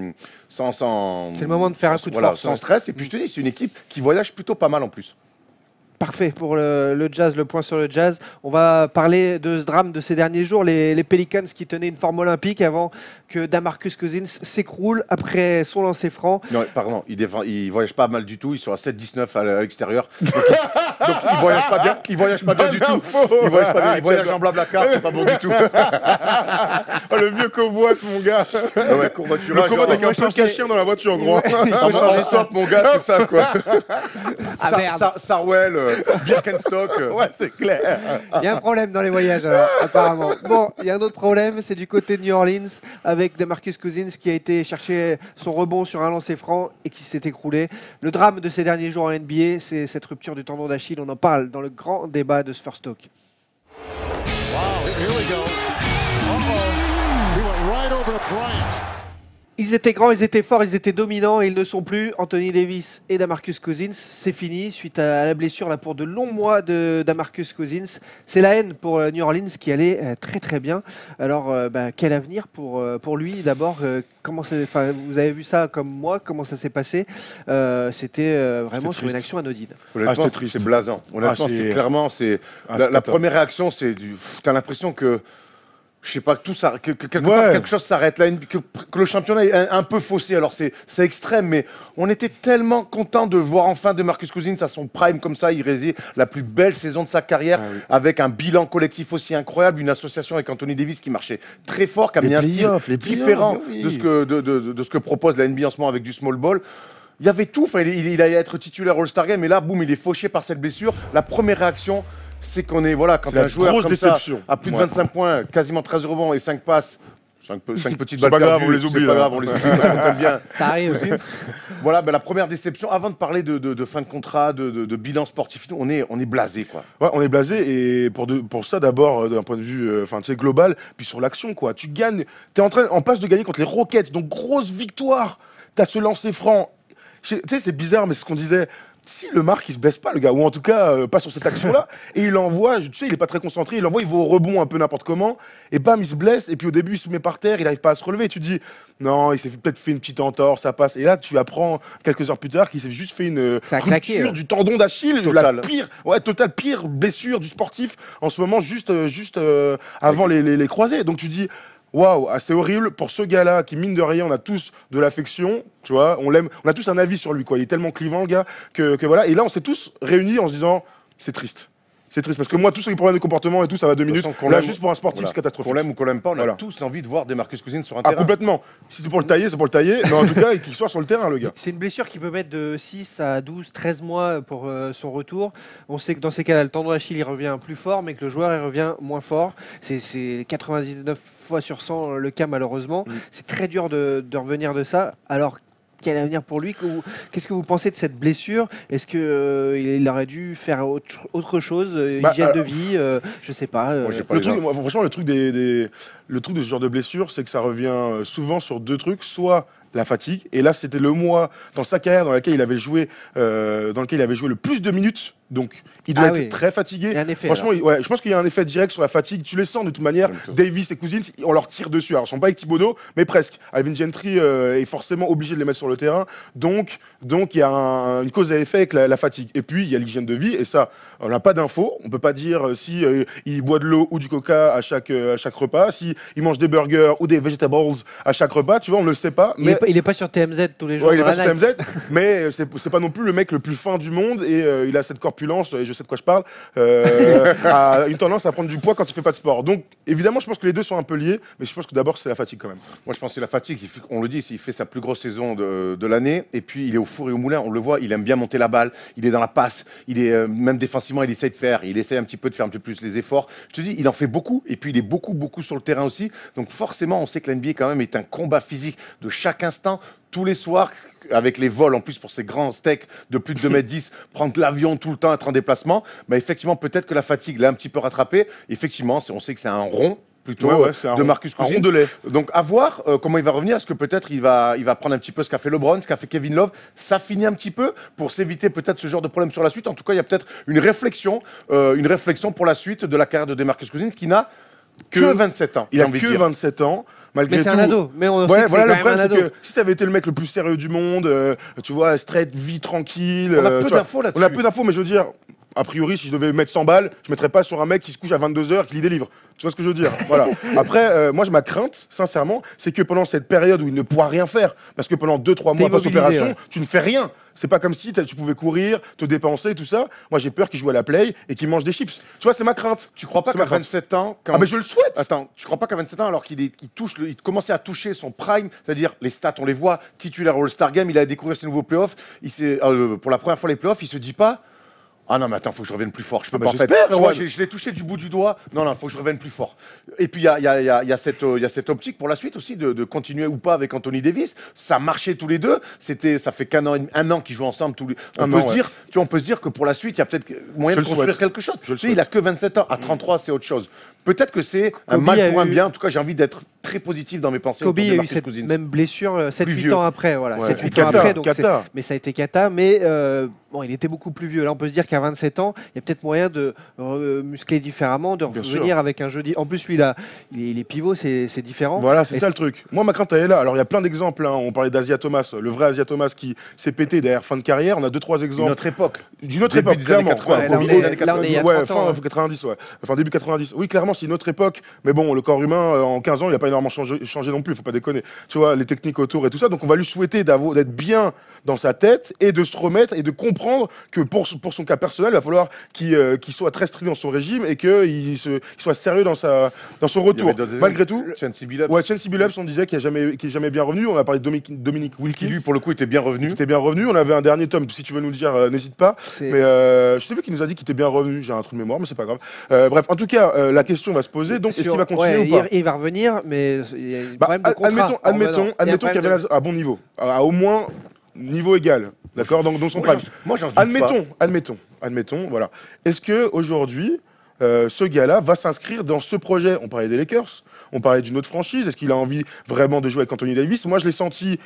C'est le moment de faire un coup de voilà, force. sans Ouais. stress. Et puis je te dis, c'est une équipe qui voyage plutôt pas mal en plus. Parfait pour le Jazz, le point sur le Jazz. On va parler de ce drame de ces derniers jours, les Pelicans qui tenaient une forme olympique avant que DeMarcus Cousins s'écroule après son lancer franc. Non, pardon, ils voyagent pas mal du tout. Ils sont à 7-19 à l'extérieur. Donc ils voyagent pas bien. Ils voyagent pas bien du tout. Ils voyagent pas bien. Ils voyagent en blablacar, c'est pas bon du tout. Oh, le vieux covoite, mon gars. Ah ouais, courbaturage. Le covoite avec genre, un peu de cachien dans la voiture, gros. en stop, mon gars, c'est ça, quoi. Ah, merde. Sarwell, Birkenstock. Ouais, c'est clair. Il y a un problème dans les voyages, alors, apparemment. Bon, il y a un autre problème, c'est du côté de New Orleans, avec DeMarcus Cousins qui a été chercher son rebond sur un lancer franc et qui s'est écroulé. Le drame de ces derniers jours en NBA, c'est cette rupture du tendon d'Achille. On en parle dans le grand débat de ce First Talk. Wow, here we go. Uh-oh. He went right over Bryant. Ils étaient grands, ils étaient forts, ils étaient dominants et ils ne sont plus. Anthony Davis et DeMarcus Cousins, c'est fini suite à la blessure là, pour de longs mois de DeMarcus Cousins. C'est la haine pour New Orleans qui allait très très bien. Alors quel avenir pour lui d'abord vous avez vu ça comme moi, comment ça s'est passé. C'était vraiment sur une triste. action anodine. Honnêtement, c'était triste. c'est blasant. Honnêtement, c'est- c'est clairement, la c'est première réaction, c'est t'as l'impression que, je sais pas, que tout ça, que quelque Ouais. part, quelque chose s'arrête là, que le championnat est un peu faussé. Alors c'est extrême, mais on était tellement content de voir enfin DeMarcus Cousins à son prime comme ça. Il réalisait la plus belle saison de sa carrière Ah oui. avec un bilan collectif aussi incroyable, une association avec Anthony Davis qui marchait très fort, qui a Les mis un style playoffs, les playoffs, différent oui. de ce que propose la NBA en ce moment avec du small ball. Il y avait tout, enfin, il allait être titulaire All-Star Game, et là, boum, il est fauché par cette blessure. La première réaction, c'est qu'on est, voilà, quand C'est la un joueur grosse comme déception. ça, à plus de Ouais. 25 points, quasiment 13 rebonds et 5 passes, 5 petites C'est balles pas grave, perdues, on les oublie, c'est pas là. grave, on les oublie parce qu'on t'aime bien. Ça arrive. Voilà, la première déception, avant de parler de fin de contrat, de bilan sportif, on est blasé, quoi. Ouais, on est blasé et pour ça d'abord d'un point de vue global, puis sur l'action quoi. Tu gagnes, en passe de gagner contre les Rockets, donc grosse victoire. T'as ce lancer franc. Tu sais, c'est bizarre, mais c'est ce qu'on disait. Si le Marc, il se blesse pas, le gars, ou en tout cas, pas sur cette action-là, et il envoie, tu sais, il est pas très concentré, il envoie, il va au rebond un peu n'importe comment, et bam, il se blesse, et puis au début, il se met par terre, il arrive pas à se relever, et tu te dis, non, il s'est peut-être fait une petite entorse, ça passe. Et là, tu apprends quelques heures plus tard qu'il s'est juste fait une Ça a claqué, rupture du tendon d'Achille, la Total. pire blessure du sportif en ce moment, juste avant les croisés. Donc tu dis, waouh, c'est horrible pour ce gars-là qui, mine de rien, on a tous de l'affection, tu vois, on l'aime, on a tous un avis sur lui, quoi. Il est tellement clivant, le gars, que voilà. Et là, on s'est tous réunis en se disant, c'est triste. C'est triste parce que moi, tous les problèmes de comportement et tout, ça va 2 minutes. façon, qu'on Là, l'aime- juste pour un sportif, Voilà. c'est catastrophique. Qu'on l'aime ou qu'on l'aime pas, on a Voilà. tous envie de voir Demarcus Cousins sur un Ah, terrain. complètement. Si c'est pour le tailler, c'est pour le tailler. Mais en tout cas, qu'il soit sur le terrain, le gars. C'est une blessure qui peut mettre de 6 à 12, 13 mois pour son retour. On sait que dans ces cas-là, le tendon d'Achille il revient plus fort, mais que le joueur il revient moins fort. C'est 99 fois sur 100 le cas, malheureusement. C'est très dur de revenir de ça. Alors, quel avenir pour lui? Qu'est-ce que vous pensez de cette blessure? Est-ce qu'il aurait dû faire autre chose? Hygiène de vie? Je sais pas. Moi, j'ai pas Le les truc, infos. moi, franchement, le truc le truc de ce genre de blessure, c'est que ça revient souvent sur 2 trucs. Soit la fatigue, et là, c'était le mois dans sa carrière dans lequel il avait joué le plus de minutes. Donc, il doit Ah être oui. très fatigué. Il y a un effet, Franchement, ouais, je pense qu'il y a un effet direct sur la fatigue. Tu les sens de toute manière. Davis et Cousins, on leur tire dessus. Alors, ils sont pas avec Thibodeau, mais presque. Alvin Gentry est forcément obligé de les mettre sur le terrain. Donc il y a une cause à effet avec la fatigue. Et puis, il y a l'hygiène de vie. Et ça, on n'a pas d'infos. On peut pas dire si il boit de l'eau ou du coca à chaque repas, si il mange des burgers ou des vegetables à chaque repas. Tu vois, on ne le sait pas. Il est pas sur TMZ tous les jours. Ouais, il est dans pas la sur night. TMZ, mais c'est pas non plus le mec le plus fin du monde et il a cette corpulence, et je sais de quoi je parle, a une tendance à prendre du poids quand il fait pas de sport. Donc évidemment, je pense que les deux sont un peu liés, mais je pense que d'abord c'est la fatigue quand même. Moi, je pense que c'est la fatigue. On le dit, il fait sa plus grosse saison de l'année. Et puis, il est au four et au moulin. On le voit, il aime bien monter la balle. Il est dans la passe. Il est, même défensivement, il essaye de faire. Il essaye un petit peu de faire un peu plus les efforts. Je te dis, il en fait beaucoup. Et puis, il est beaucoup sur le terrain aussi. Donc, forcément, on sait que l'NBA, quand même, est un combat physique de chaque instant. Tous les soirs, avec les vols, en plus, pour ces grands steaks de plus de 2,10 m, prendre l'avion tout le temps, être en déplacement. Mais effectivement, peut-être que la fatigue l'a un petit peu rattrapé. Effectivement, on sait que c'est un rond. Plutôt c'est un de Marcus un Cousins. rondelet. Donc à voir comment il va revenir. Est-ce que peut-être il va prendre un petit peu ce qu'a fait LeBron, ce qu'a fait Kevin Love, s'affiner un petit peu pour s'éviter peut-être ce genre de problème sur la suite. En tout cas, il y a peut-être une réflexion pour la suite de la carrière de DeMarcus Cousins qui n'a que 27 ans. Il a que 27 ans. Malgré Mais c'est tout, un ado. Mais on sait ouais, que voilà, c'est le quand même un problème, c'est ado. que si ça avait été le mec le plus sérieux du monde, tu vois, straight, vie tranquille. On a peu tu vois, d'infos là-dessus. On a peu d'infos, mais je veux dire, a priori, si je devais mettre 100 balles, je mettrais pas sur un mec qui se couche à 22h et qui lit des livres. Tu vois ce que je veux dire? Voilà. Après, moi, ma crainte, sincèrement, c'est que pendant cette période où il ne pourra rien faire, parce que pendant 2-3 mois immobilisé, post-opération, ouais. tu ne fais rien. C'est pas comme si tu pouvais courir, te dépenser, tout ça. Moi, j'ai peur qu'il joue à la play et qu'il mange des chips. Tu vois, c'est ma crainte. Tu crois pas C'est qu'à ma crainte. 27 ans, quand Ah, mais je le souhaite. Attends, tu crois pas qu'à 27 ans, alors qu'il commençait à toucher son prime, c'est-à-dire les stats, on les voit, titulaire All-Star Game, il a découvert ses nouveaux playoffs, pour la première fois les playoffs, il se dit pas. Ah non, mais attends, faut que je revienne plus fort. Je peux Ah bah pas en fait. j'espère, Tu vois, ouais. je l'ai touché du bout du doigt. Non, non, faut que je revienne plus fort. Et puis il y a cette optique pour la suite aussi de continuer ou pas avec Anthony Davis. Ça marchait tous les deux. Ça fait un an qu'ils jouent ensemble. On peut se dire que pour la suite, il y a peut-être moyen Je de le construire souhaite. quelque chose. Je le Tu sais, il a que 27 ans. À 33, c'est autre chose. Peut-être que c'est un Kobe mal a pour un eu- bien. En tout cas, j'ai envie d'être très positif dans mes pensées. Kobe autour de a eu Marcus cette Cousins. même blessure 7-8 vieux. ans après. Voilà, Ouais. 7-8 Kata, ans après. Donc Kata. mais ça a été Kata. Mais bon, il était beaucoup plus vieux. Là, on peut se dire qu'à 27 ans, il y a peut-être moyen de muscler différemment, de Bien revenir sûr. avec un jeu. En plus, lui, il est pivot, c'est différent. Voilà, c'est Et ça le truc. Moi, ma crainte, elle est là. Alors, il y a plein d'exemples. Hein. On parlait d'Asia Thomas, le vrai Asia Thomas qui s'est pété derrière fin de carrière. On a 2-3 Une exemples. autre époque. D'une autre Début époque, des années clairement. 80, Ouais, là, au on milieu est- des années là, on est il y a 90. Ouais, 30 ans, fin 90, ouais. Enfin, début 90. Oui, clairement, c'est une autre époque. Mais bon, le corps humain, en 15 ans, il n'a pas énormément changé non plus. Faut pas déconner. Tu vois, les techniques autour et tout ça. Donc, on va lui souhaiter d'être bien dans sa tête et de se remettre et de comprendre que pour son cas personnel, il va falloir qu'il soit très strict dans son régime et qu'il soit sérieux dans son Il y retour. avait d'autres Malgré exemples. tout, Chauncey Billups, ouais, Chauncey Billups, on disait qu'il est jamais bien revenu. On a parlé de Dominique Wilkins. qui lui, pour le coup, était bien revenu. Il était bien revenu. On avait un dernier tome, si tu veux nous le dire, n'hésite pas. C'est- Mais je sais plus qui nous a dit qu'il était bien revenu. J'ai un trou de mémoire, mais c'est pas grave. Bref, en tout cas, la question va se poser. Donc, est-ce qu'il va continuer Ouais, ou pas il va revenir, mais il y a un Bah, problème de contrat. admettons Il y a un qu'il y problème avait à bon niveau, à au moins niveau égal, d'accord, dans son prime. Moi, j'en doute pas. Admettons, voilà. Est-ce que aujourd'hui, ce gars-là va s'inscrire dans ce projet. On parlait des Lakers, on parlait d'une autre franchise. Est-ce qu'il a envie vraiment de jouer avec Anthony Davis? Moi, je l'ai senti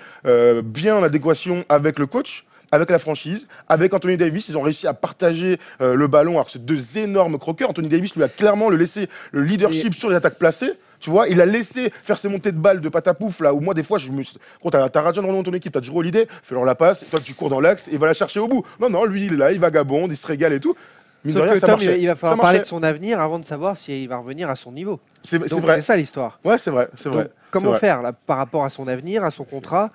bien en adéquation avec le coach, avec la franchise, avec Anthony Davis. Ils ont réussi à partager le ballon, alors que c'est deux énormes croqueurs. Anthony Davis lui a clairement laissé le leadership sur les attaques placées. Tu vois, il a laissé faire ses montées de balles de patapouf, là où moi, des fois, quand t'as Rajon Rondo dans ton équipe, t'as Jrue Holiday, fais-leur la passe, toi, tu cours dans l'axe et va la chercher au bout. Non, lui, il est là, il vagabonde, il se régale et tout. Mine de Sauf rien, que ça Tom, marchait. il va falloir Ça parler de marchait. son avenir avant de savoir s'il va revenir à son niveau. C'est Donc vrai. c'est ça l'histoire. Ouais, c'est vrai. C'est Donc, vrai. comment C'est vrai. faire là, par rapport à son avenir, à son contrat?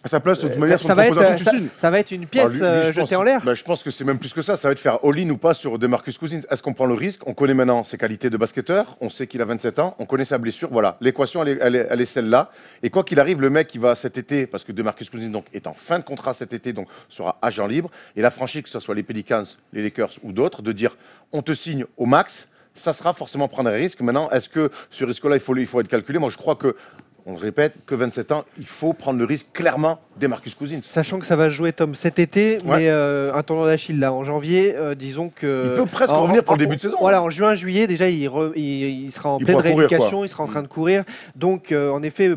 À sa place, de toute manière, si on ça, te va propose un être, truc, tu signes. ça va être une pièce Alors, lui, je jetée pense- en l'air. Je pense que c'est même plus que ça. Ça va être faire all-in ou pas sur DeMarcus Cousins. Est-ce qu'on prend le risque? On connaît maintenant ses qualités de basketteur. On sait qu'il a 27 ans. On connaît sa blessure. Voilà, l'équation, elle est celle-là. Et quoi qu'il arrive, le mec, il va cet été, parce que DeMarcus Cousins donc, est en fin de contrat cet été, donc sera agent libre. Et la franchise, que ce soit les Pelicans, les Lakers ou d'autres, de dire on te signe au max, ça sera forcément prendre un risque. Maintenant, est-ce que ce risque-là, il faut être calculé? Moi, je crois que, on le répète, que 27 ans, il faut prendre le risque clairement des Marcus Cousins. Sachant que ça va se jouer, Tom, cet été, Ouais. mais un tournoi d'Achille là en janvier, disons que. Il peut presque revenir pour le début de saison. Voilà, en juin, juillet, déjà, il sera en Il pleine pourra courir, rééducation, quoi. il sera en train de courir. Donc, en effet,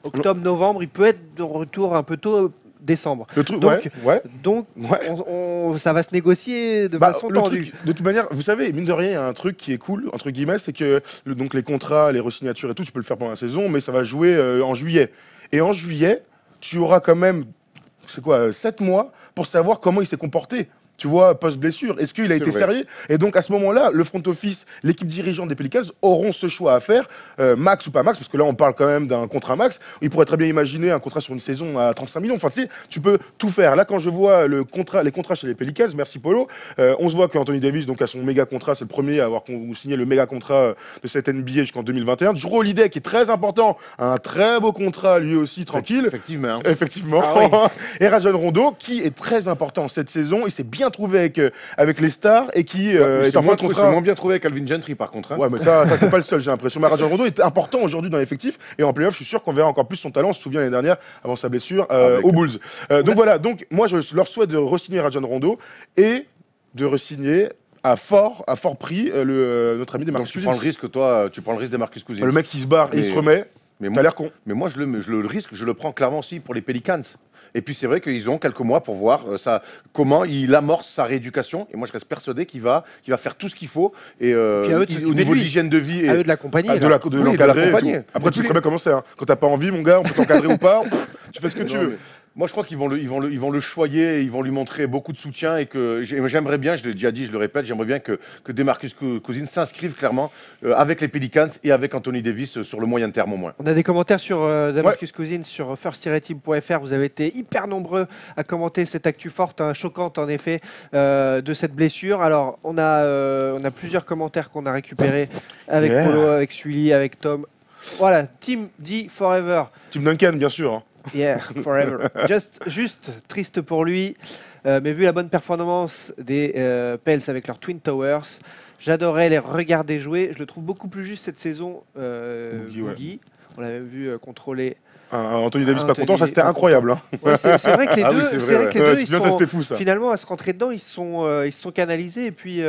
octobre, novembre, il peut être de retour un peu tôt, décembre. Le truc, Donc, ouais. Donc, Ouais. ça va se négocier de Bah, façon le tendue. truc, de toute manière, vous savez, mine de rien, il y a un truc qui est cool, entre guillemets, c'est que donc les contrats, les re-signatures et tout, tu peux le faire pendant la saison, mais ça va jouer en juillet. Et en juillet, tu auras quand même, 7 mois pour savoir comment il s'est comporté. Tu vois, post-blessure, est-ce qu'il a C'est été vrai. sérieux? Et donc à ce moment-là, le front office, l'équipe dirigeante des Pelicans auront ce choix à faire, max ou pas max, parce que là on parle quand même d'un contrat max. Il pourrait très bien imaginer un contrat sur une saison à 35 millions. Enfin, tu sais, tu peux tout faire. Là, quand je vois les contrats chez les Pelicans, merci Polo, on se voit qu'Anthony Davis donc, a son méga contrat, c'est le premier à avoir signé le méga contrat de cette NBA jusqu'en 2021. Jrue Holiday, qui est très important, a un très beau contrat lui aussi, tranquille. Effectivement. hein. Effectivement. Ah Et Rajon Rondo, qui est très important cette saison, il s'est bien trouvé avec les stars et qui est en fin de C'est contrat. moins bien trouvé avec Calvin Gentry, par contre. hein. Ouais, mais ça c'est pas le seul, j'ai l'impression. Mais Rajon Rondo est important aujourd'hui dans l'effectif et en playoff, je suis sûr qu'on verra encore plus son talent. On se souvient l'année dernière, avant sa blessure, aux Bulls. Donc voilà, donc moi je leur souhaite de re-signer Rajon Rondo et de re-signer à fort prix notre ami des Donc Marcus tu prends le Cousins. risque, toi, tu prends le risque des Marcus Cousins. Le mec qui se barre et il Mais- se remet, mais t'as moi, l'air con. mais moi le risque, je le prends clairement aussi pour les Pelicans. Et puis c'est vrai qu'ils ont quelques mois pour voir comment il amorce sa rééducation. Et moi je reste persuadé qu'il va faire tout ce qu'il faut. Et Puis à eux de s'occuper au de niveau de lui. l'hygiène de vie. Et, À eux de l'accompagner. Ah, là. de Oui, l'encadrer de et l'accompagner. tout. Après, tu Tous sais les- très bien comment c'est. Hein. Quand t'as pas envie, mon gars, on peut t'encadrer ou pas. Tu fais ce que tu Non, veux. mais moi, je crois qu'ils vont le choyer, ils vont lui montrer beaucoup de soutien et que j'aimerais bien, je l'ai déjà dit, je le répète, j'aimerais bien que DeMarcus Cousins s'inscrive clairement avec les Pelicans et avec Anthony Davis sur le moyen terme au moins. On a des commentaires sur DeMarcus Cousins sur first-team.fr. Vous avez été hyper nombreux à commenter cette actu forte, hein, choquante en effet, de cette blessure. Alors, on a plusieurs commentaires qu'on a récupérés avec Yeah. Polo, avec Sully, avec Tom. Voilà, Team D Forever. Team Duncan, bien sûr. Hein. Yeah, forever. Juste triste pour lui, mais vu la bonne performance des Pels avec leurs Twin Towers, j'adorais les regarder jouer. Je le trouve beaucoup plus juste cette saison, Boogie, ouais. Boogie. On l'a même vu contrôler. Anthony Davis pas Anthony content, ça c'était pas incroyable. Hein. Ouais, c'est vrai que les Ah oui, deux, c'est c'est vrai, vrai ouais. que les deux, Tu ils te souviens, ça sont, c'était fou ça. finalement à se rentrer dedans, ils se sont canalisés et puis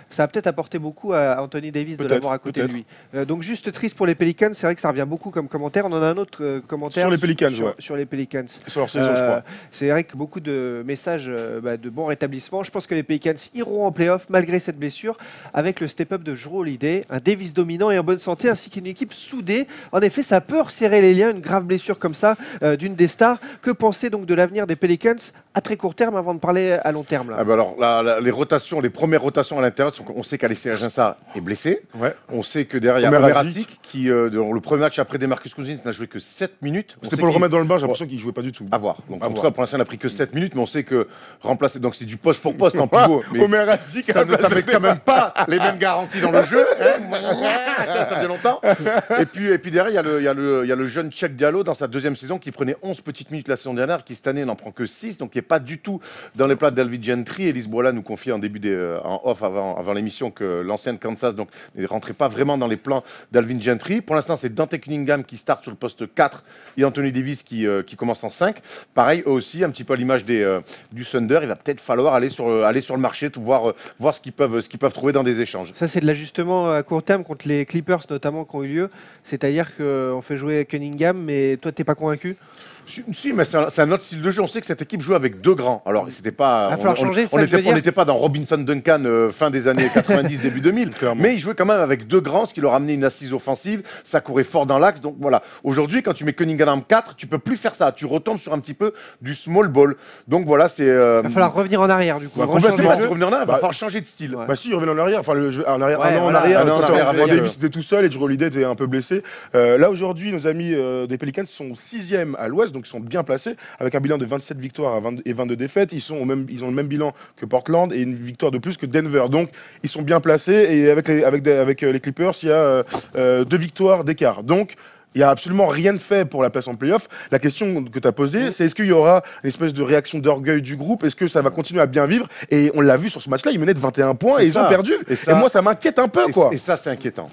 ça a peut-être apporté beaucoup à Anthony Davis de Peut-être, l'avoir à côté de peut-être. lui. Donc juste triste pour les Pelicans, c'est vrai que ça revient beaucoup comme commentaire. On en a un autre commentaire Sur les Pelicans, sur, ouais. sur les Pelicans. Sur leur saison, je crois. C'est vrai que beaucoup de messages de bon rétablissement. Je pense que les Pelicans iront en playoff malgré cette blessure avec le step-up de Jrue Holiday, un Davis dominant et en bonne santé ainsi qu'une équipe soudée. En effet, ça peut resserrer les liens, une grave blessure comme ça d'une des stars. Que penser donc de l'avenir des Pelicans à très court terme avant de parler à long terme là. Ah bah alors, les premières rotations à l'intérieur, on sait qu'Alexis Aginsa est blessé. Ouais. On sait que derrière, il y a Omer Omer Asik. Asik qui, dans le premier match après DeMarcus Cousins, n'a joué que 7 minutes. On C'était sait pour le qu'il- remettre dans le bain, j'ai l'impression qu'il jouait pas du tout. À voir. Donc, À en tout voir. cas, pour l'instant, il n'a pris que 7 minutes, mais on sait que remplacer. Donc, c'est du poste pour poste en pivot. Mais Omer Asik, ça ne t'avait quand même pas les mêmes garanties dans le jeu. Hein ça fait longtemps. Et puis derrière, il y a le jeune Cheikh Diallo dans sa deuxième saison, qui prenait 11 petites minutes la saison dernière, qui cette année n'en prend que 6, donc qui n'est pas du tout dans les plats d'Alvin Gentry. Elise Boila nous confiait en off avant l'émission que l'ancienne Kansas donc ne rentrait pas vraiment dans les plans d'Alvin Gentry. Pour l'instant, c'est Dante Cunningham qui start sur le poste 4 et Anthony Davis qui commence en 5. Pareil, eux aussi, un petit peu à l'image du Thunder, il va peut-être falloir aller sur le marché, voir ce qu'ils peuvent trouver dans des échanges. Ça, c'est de l'ajustement à court terme contre les Clippers, notamment, qui ont eu lieu. C'est-à-dire qu'on fait jouer Cunningham, mais toi, t'es pas convaincu? Si, mais c'est un autre style de jeu. On sait que cette équipe jouait avec 2 grands. Alors, c'était pas. Il va falloir changer, ça, je veux dire. On n'était pas dans Robinson Duncan fin des années 90, début 2000. Mais ils jouaient quand même avec 2 grands, ce qui leur amenait une assise offensive. Ça courait fort dans l'axe. Donc voilà. Aujourd'hui, quand tu mets Cunningham en 4, tu peux plus faire ça. Tu retombes sur un petit peu du small ball. Donc voilà, c'est. Il va falloir revenir en arrière, du coup. Complètement. Revenir en arrière, il va falloir changer de style. Bah si, revenir en arrière. Enfin, en arrière, Ouais, en arrière. Davis était tout seul et Drew Holiday était un peu blessé. Là, aujourd'hui, nos amis des Pelicans sont 6e à l'ouest, donc ils sont bien placés, avec un bilan de 27 victoires et 22 défaites. Ils ont le même bilan que Portland et une victoire de plus que Denver. Donc, ils sont bien placés et avec les Clippers, il y a 2 victoires d'écart. Donc, il n'y a absolument rien de fait pour la place en playoff. La question que tu as posée, c'est est-ce qu'il y aura une espèce de réaction d'orgueil du groupe? Est-ce que ça va continuer à bien vivre? Et on l'a vu sur ce match-là, ils menaient de 21 points et ils ont perdu. Et moi, ça m'inquiète un peu, quoi. Et ça, c'est inquiétant.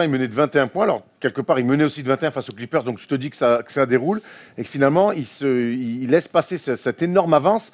Ils menaient de 21 points. Alors, quelque part, ils menaient aussi de 21 face aux Clippers. Donc, je te dis que ça déroule. Et que finalement, ils laissent passer cette énorme avance.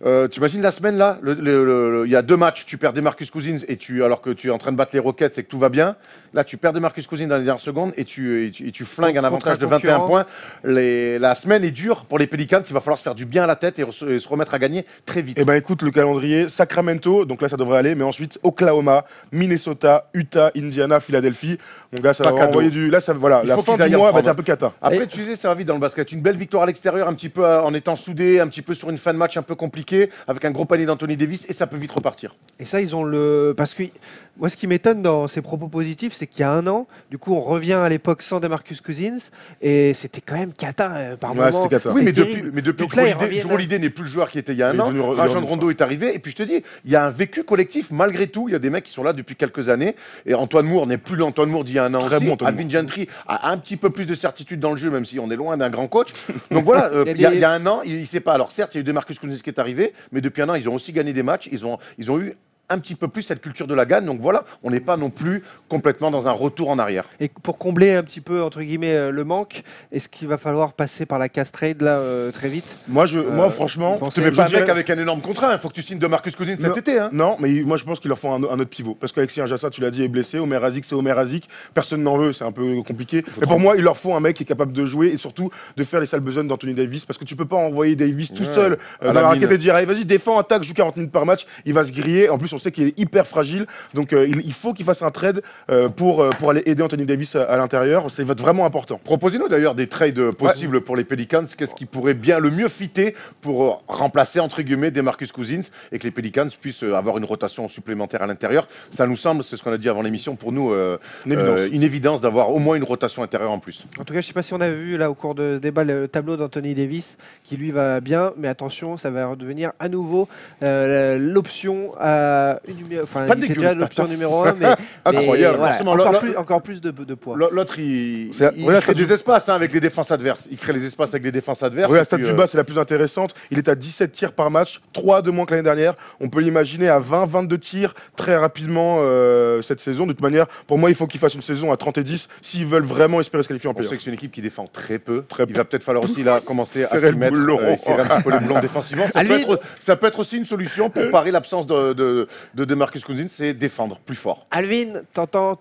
Tu imagines la semaine, là, il y a 2 matchs, tu perds DeMarcus Cousins alors que tu es en train de battre les Rockets et que tout va bien. Là, tu perds DeMarcus Cousins dans les dernières secondes et tu flingues un avantage de 21 points. La semaine est dure pour les Pelicans. Il va falloir se faire du bien à la tête et se remettre à gagner très vite. Eh ben écoute, le calendrier, Sacramento, donc là ça devrait aller, mais ensuite Oklahoma, Minnesota, Utah, Indiana, Philadelphie. Mon gars, ça va envoyer du... Là, la fin du mois va être un peu cata. Après, tu sais, ça va vite dans le basket. Une belle victoire à l'extérieur, un petit peu en étant soudé, un petit peu sur une fin de match un peu compliquée, avec un gros panier d'Anthony Davis, et ça peut vite repartir. Et ça, ils ont le... Parce que moi, ce qui m'étonne dans ces propos positifs, c'est qu'il y a un an, du coup, on revient à l'époque sans DeMarcus Cousins, et c'était quand même cata par moment. C'était cata. Oui, mais depuis que Drew Holiday n'est plus le joueur qui était il y a un an, Rajon Rondo est arrivé, et puis je te dis, il y a un vécu collectif malgré tout. Il y a des mecs qui sont là depuis quelques années, et Antoine Moore n'est plus l'Antoine Moore d'il y a un an aussi. Alvin Gentry a un petit peu plus de certitude dans le jeu, même si on est loin d'un grand coach. Donc voilà, il y a un an, il ne sait pas. Alors certes, il y a eu DeMarcus Cousins qui est arrivé, mais depuis un an, ils ont aussi gagné des matchs. Ils ont eu un petit peu plus cette culture de la gagne. Donc voilà, on n'est pas non plus complètement dans un retour en arrière. Et pour combler un petit peu, entre guillemets, le manque, est-ce qu'il va falloir passer par la cash trade là très vite? Moi, franchement, tu mets pas un mec avec un énorme contrat. Il faut que tu signes DeMarcus Cousins cet été. Hein. Non, mais moi je pense qu'il leur faut un autre pivot. Parce qu'Alexis Ajassa, tu l'as dit, est blessé. Omer Azik, c'est Omer Azik. Personne n'en veut, c'est un peu compliqué. Mais pour moi, il leur faut un mec qui est capable de jouer et surtout de faire les sales besognes d'Anthony Davis. Parce que tu peux pas envoyer Davis tout seul dans la raquette et dire allez, vas-y, défends, attaque, joue 40 minutes par match. Il va se griller. En plus, on sait qu'il est hyper fragile, donc il faut qu'il fasse un trade pour aller aider Anthony Davis à l'intérieur. C'est vraiment important. Proposez-nous d'ailleurs des trades possibles pour les Pelicans. Qu'est-ce qui pourrait bien le mieux fitter pour remplacer entre guillemets DeMarcus Cousins et que les Pelicans puissent avoir une rotation supplémentaire à l'intérieur. Ça nous semble, c'est ce qu'on a dit avant l'émission, pour nous une évidence d'avoir au moins une rotation intérieure en plus. En tout cas, je ne sais pas si on avait vu là au cours de ce débat le tableau d'Anthony Davis qui lui va bien, mais attention, ça va redevenir à nouveau l'option à pas il était déjà l'option numéro 1, mais incroyable. Voilà, encore plus de poids. L'autre, il crée des espaces avec les défenses adverses. Il crée les espaces avec les défenses adverses. Oui, la stat du bas, c'est la plus intéressante. Il est à 17 tirs par match, 3 de moins que l'année dernière. On peut l'imaginer à 20-22 tirs très rapidement cette saison. De toute manière, pour moi, il faut qu'il fasse une saison à 30 et 10 s'ils veulent vraiment espérer se qualifier en play-off. On sait que c'est une équipe qui défend très peu. Il va peut-être falloir aussi là commencer à s'y mettre, serrer un petit peu les boulons défensivement. Ça peut être aussi une solution pour parer l'absence de DeMarcus Cousins, c'est défendre plus fort. Alvin, t'entends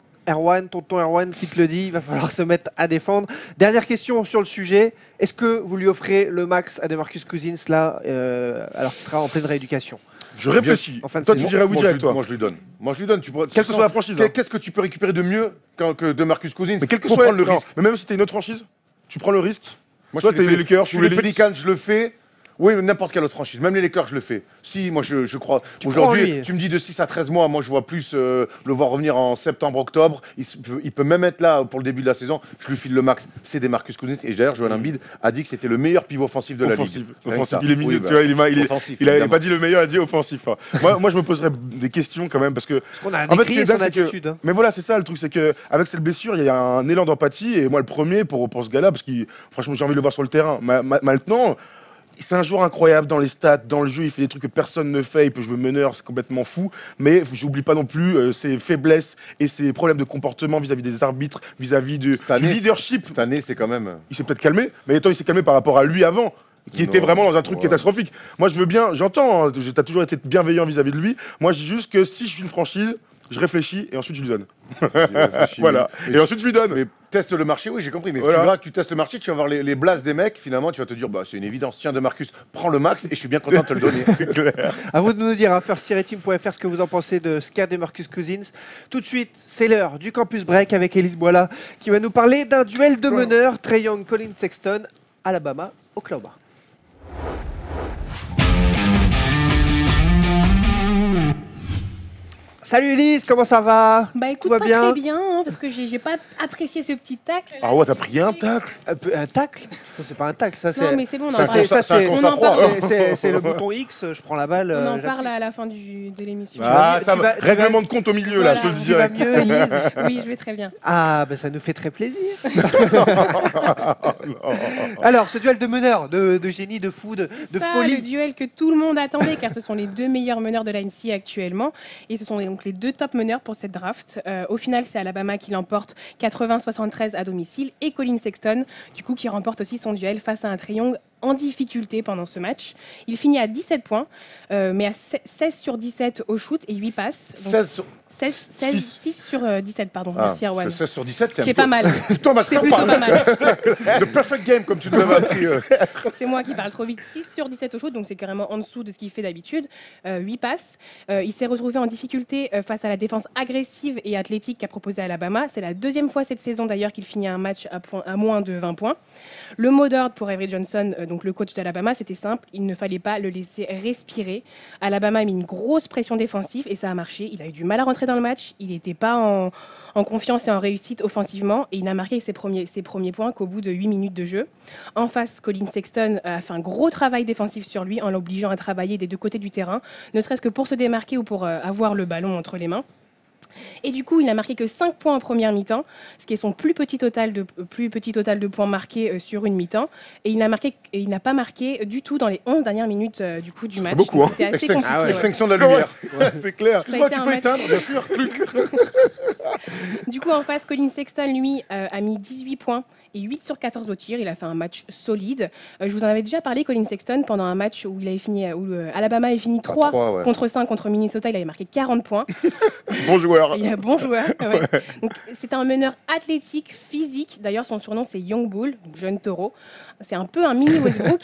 tonton Erwan qui te le dit, il va falloir se mettre à défendre. Dernière question sur le sujet, est-ce que vous lui offrez le max à DeMarcus Cousins là, alors qu'il sera en pleine rééducation? Je réfléchis. Toi, tu dirais oui direct, toi. Moi, je lui donne. Quelle que soit la franchise. Qu'est-ce que tu peux récupérer de mieux que DeMarcus Cousins? Mais quel que soit le risque. Mais même si t'es une autre franchise, tu prends le risque. Moi, toi, t'es les Lakers, je suis les Pelicans, je le fais. Oui, n'importe quelle autre franchise. Même les Lakers, je le fais. Si, moi, je crois. Tu crois en Aujourd'hui, lui. tu me dis de 6 à 13 mois. Moi, je vois plus le voir revenir en septembre, octobre. Il peut même être là pour le début de la saison. Je lui file le max. C'est des Marcus Cousins. Et d'ailleurs, Joel Embiid a dit que c'était le meilleur pivot offensif de la ligue. Offensif. Il est milieu, Oui, bah, tu vois, il offensif, a évidemment. pas dit le meilleur, il a dit offensif. Hein. moi, je me poserais des questions quand même parce que. Parce qu'on a En fait, ce qui décrié est son dingue, c'est que- attitude. hein. Mais voilà, c'est ça le truc, c'est que avec cette blessure, il y a un élan d'empathie et moi le premier pour ce gars-là, parce que franchement j'ai envie de le voir sur le terrain. Maintenant, c'est un joueur incroyable dans les stats, dans le jeu, il fait des trucs que personne ne fait, il peut jouer meneur, c'est complètement fou. Mais j'oublie pas non plus ses faiblesses et ses problèmes de comportement vis-à-vis des arbitres, vis-à-vis du année, leadership. Cette année, c'est quand même. Il s'est peut-être calmé, mais attends, il s'est calmé par rapport à lui avant, qui était vraiment dans un truc catastrophique. Moi, je veux bien, j'entends, hein, t'as toujours été bienveillant vis-à-vis de lui. Moi, je dis juste que si je suis une franchise, je réfléchis et ensuite je lui donne. Voilà. Mais- Et ensuite je lui donne. Mais teste le marché, oui, j'ai compris. Mais Voilà. tu verras que tu testes le marché, tu vas voir les blasts des mecs. Finalement, tu vas te dire, bah, c'est une évidence. Tiens, de Marcus, prends le max et je suis bien content de te le donner. À vous de nous dire, first-team.fr, ce que vous en pensez de ce cas de Marcus Cousins. Tout de suite, c'est l'heure du Campus Break avec Élise Boila qui va nous parler d'un duel de meneurs. Trae Young, Colin Sexton, Alabama, Oklahoma. Salut Élise, comment ça va? Bah écoute, va pas bien très bien, hein, parce que j'ai pas apprécié ce petit tacle. Ah ouais, t'as pris un tacle. Un tacle? Ça, c'est pas un tacle, ça c'est. Non, mais c'est bon, on en Ça, parle. c'est- c'est on en parle. c'est le bouton X, je prends la balle. On en j'appuie. parle à la fin de l'émission. Ah, tu ça vas- va. tu vas- Règlement de compte au milieu là, je te le dis Tu vas direct. mieux, Élise? Oui, je vais très bien. Ah, ben ça nous fait très plaisir. Alors, ce duel de meneurs, de génie, de fou, de Ça, le folie. duel que tout le monde attendait, car ce sont les deux meilleurs meneurs de la NCAA actuellement. Et ce sont donc les deux top meneurs pour cette draft. Au final, c'est Alabama qui l'emporte 80-73 à domicile. Et Colin Sexton, du coup, qui remporte aussi son duel face à un Trae Young en difficulté pendant ce match. Il finit à 17 points, mais à 16 sur 17 au shoot et 8 passes. Donc, 16 sur... 6 sur 17, pardon. Ah, Merci, Erwan. 16 sur 17, C'est pas mal. Putain, bah, C'est ça, on plutôt parle pas mal. de perfect game, comme tu nous l'avais appris. C'est moi qui parle trop vite. 6 sur 17 au shoot, donc c'est carrément en dessous de ce qu'il fait d'habitude. 8 passes. Il s'est retrouvé en difficulté face à la défense agressive et athlétique qu'a proposé Alabama. C'est la deuxième fois cette saison d'ailleurs qu'il finit un match à moins de 20 points. Le mot d'ordre pour Avery Johnson, donc le coach d'Alabama, c'était simple. Il ne fallait pas le laisser respirer. Alabama a mis une grosse pression défensive et ça a marché. Il a eu du mal à rentrer dans le match. Il n'était pas en confiance et en réussite offensivement et il n'a marqué ses premiers points qu'au bout de 8 minutes de jeu. En face, Colin Sexton a fait un gros travail défensif sur lui en l'obligeant à travailler des deux côtés du terrain, ne serait-ce que pour se démarquer ou pour avoir le ballon entre les mains. Et du coup, il n'a marqué que 5 points en première mi-temps, ce qui est son plus petit total de points marqués sur une mi-temps. Et il n'a pas marqué du tout dans les 11 dernières minutes du match. beaucoup, hein. C'était assez compliqué. ouais. Extinction de la lumière. C'est clair. Excuse-moi, Ça a tu été peux un éteindre, bien sûr. Du coup, en face, Colin Sexton, lui, a mis 18 points et 8 sur 14 au tir. Il a fait un match solide. Je vous en avais déjà parlé, Colin Sexton, pendant un match où Alabama avait fini 3 3, ouais. contre 5 contre Minnesota. Il avait marqué 40 points. Bon joueur. Il est un bon joueur. Ouais. Donc, c'est un meneur athlétique, physique. D'ailleurs, son surnom, c'est Young Bull, donc jeune taureau. C'est un peu un mini Westbrook.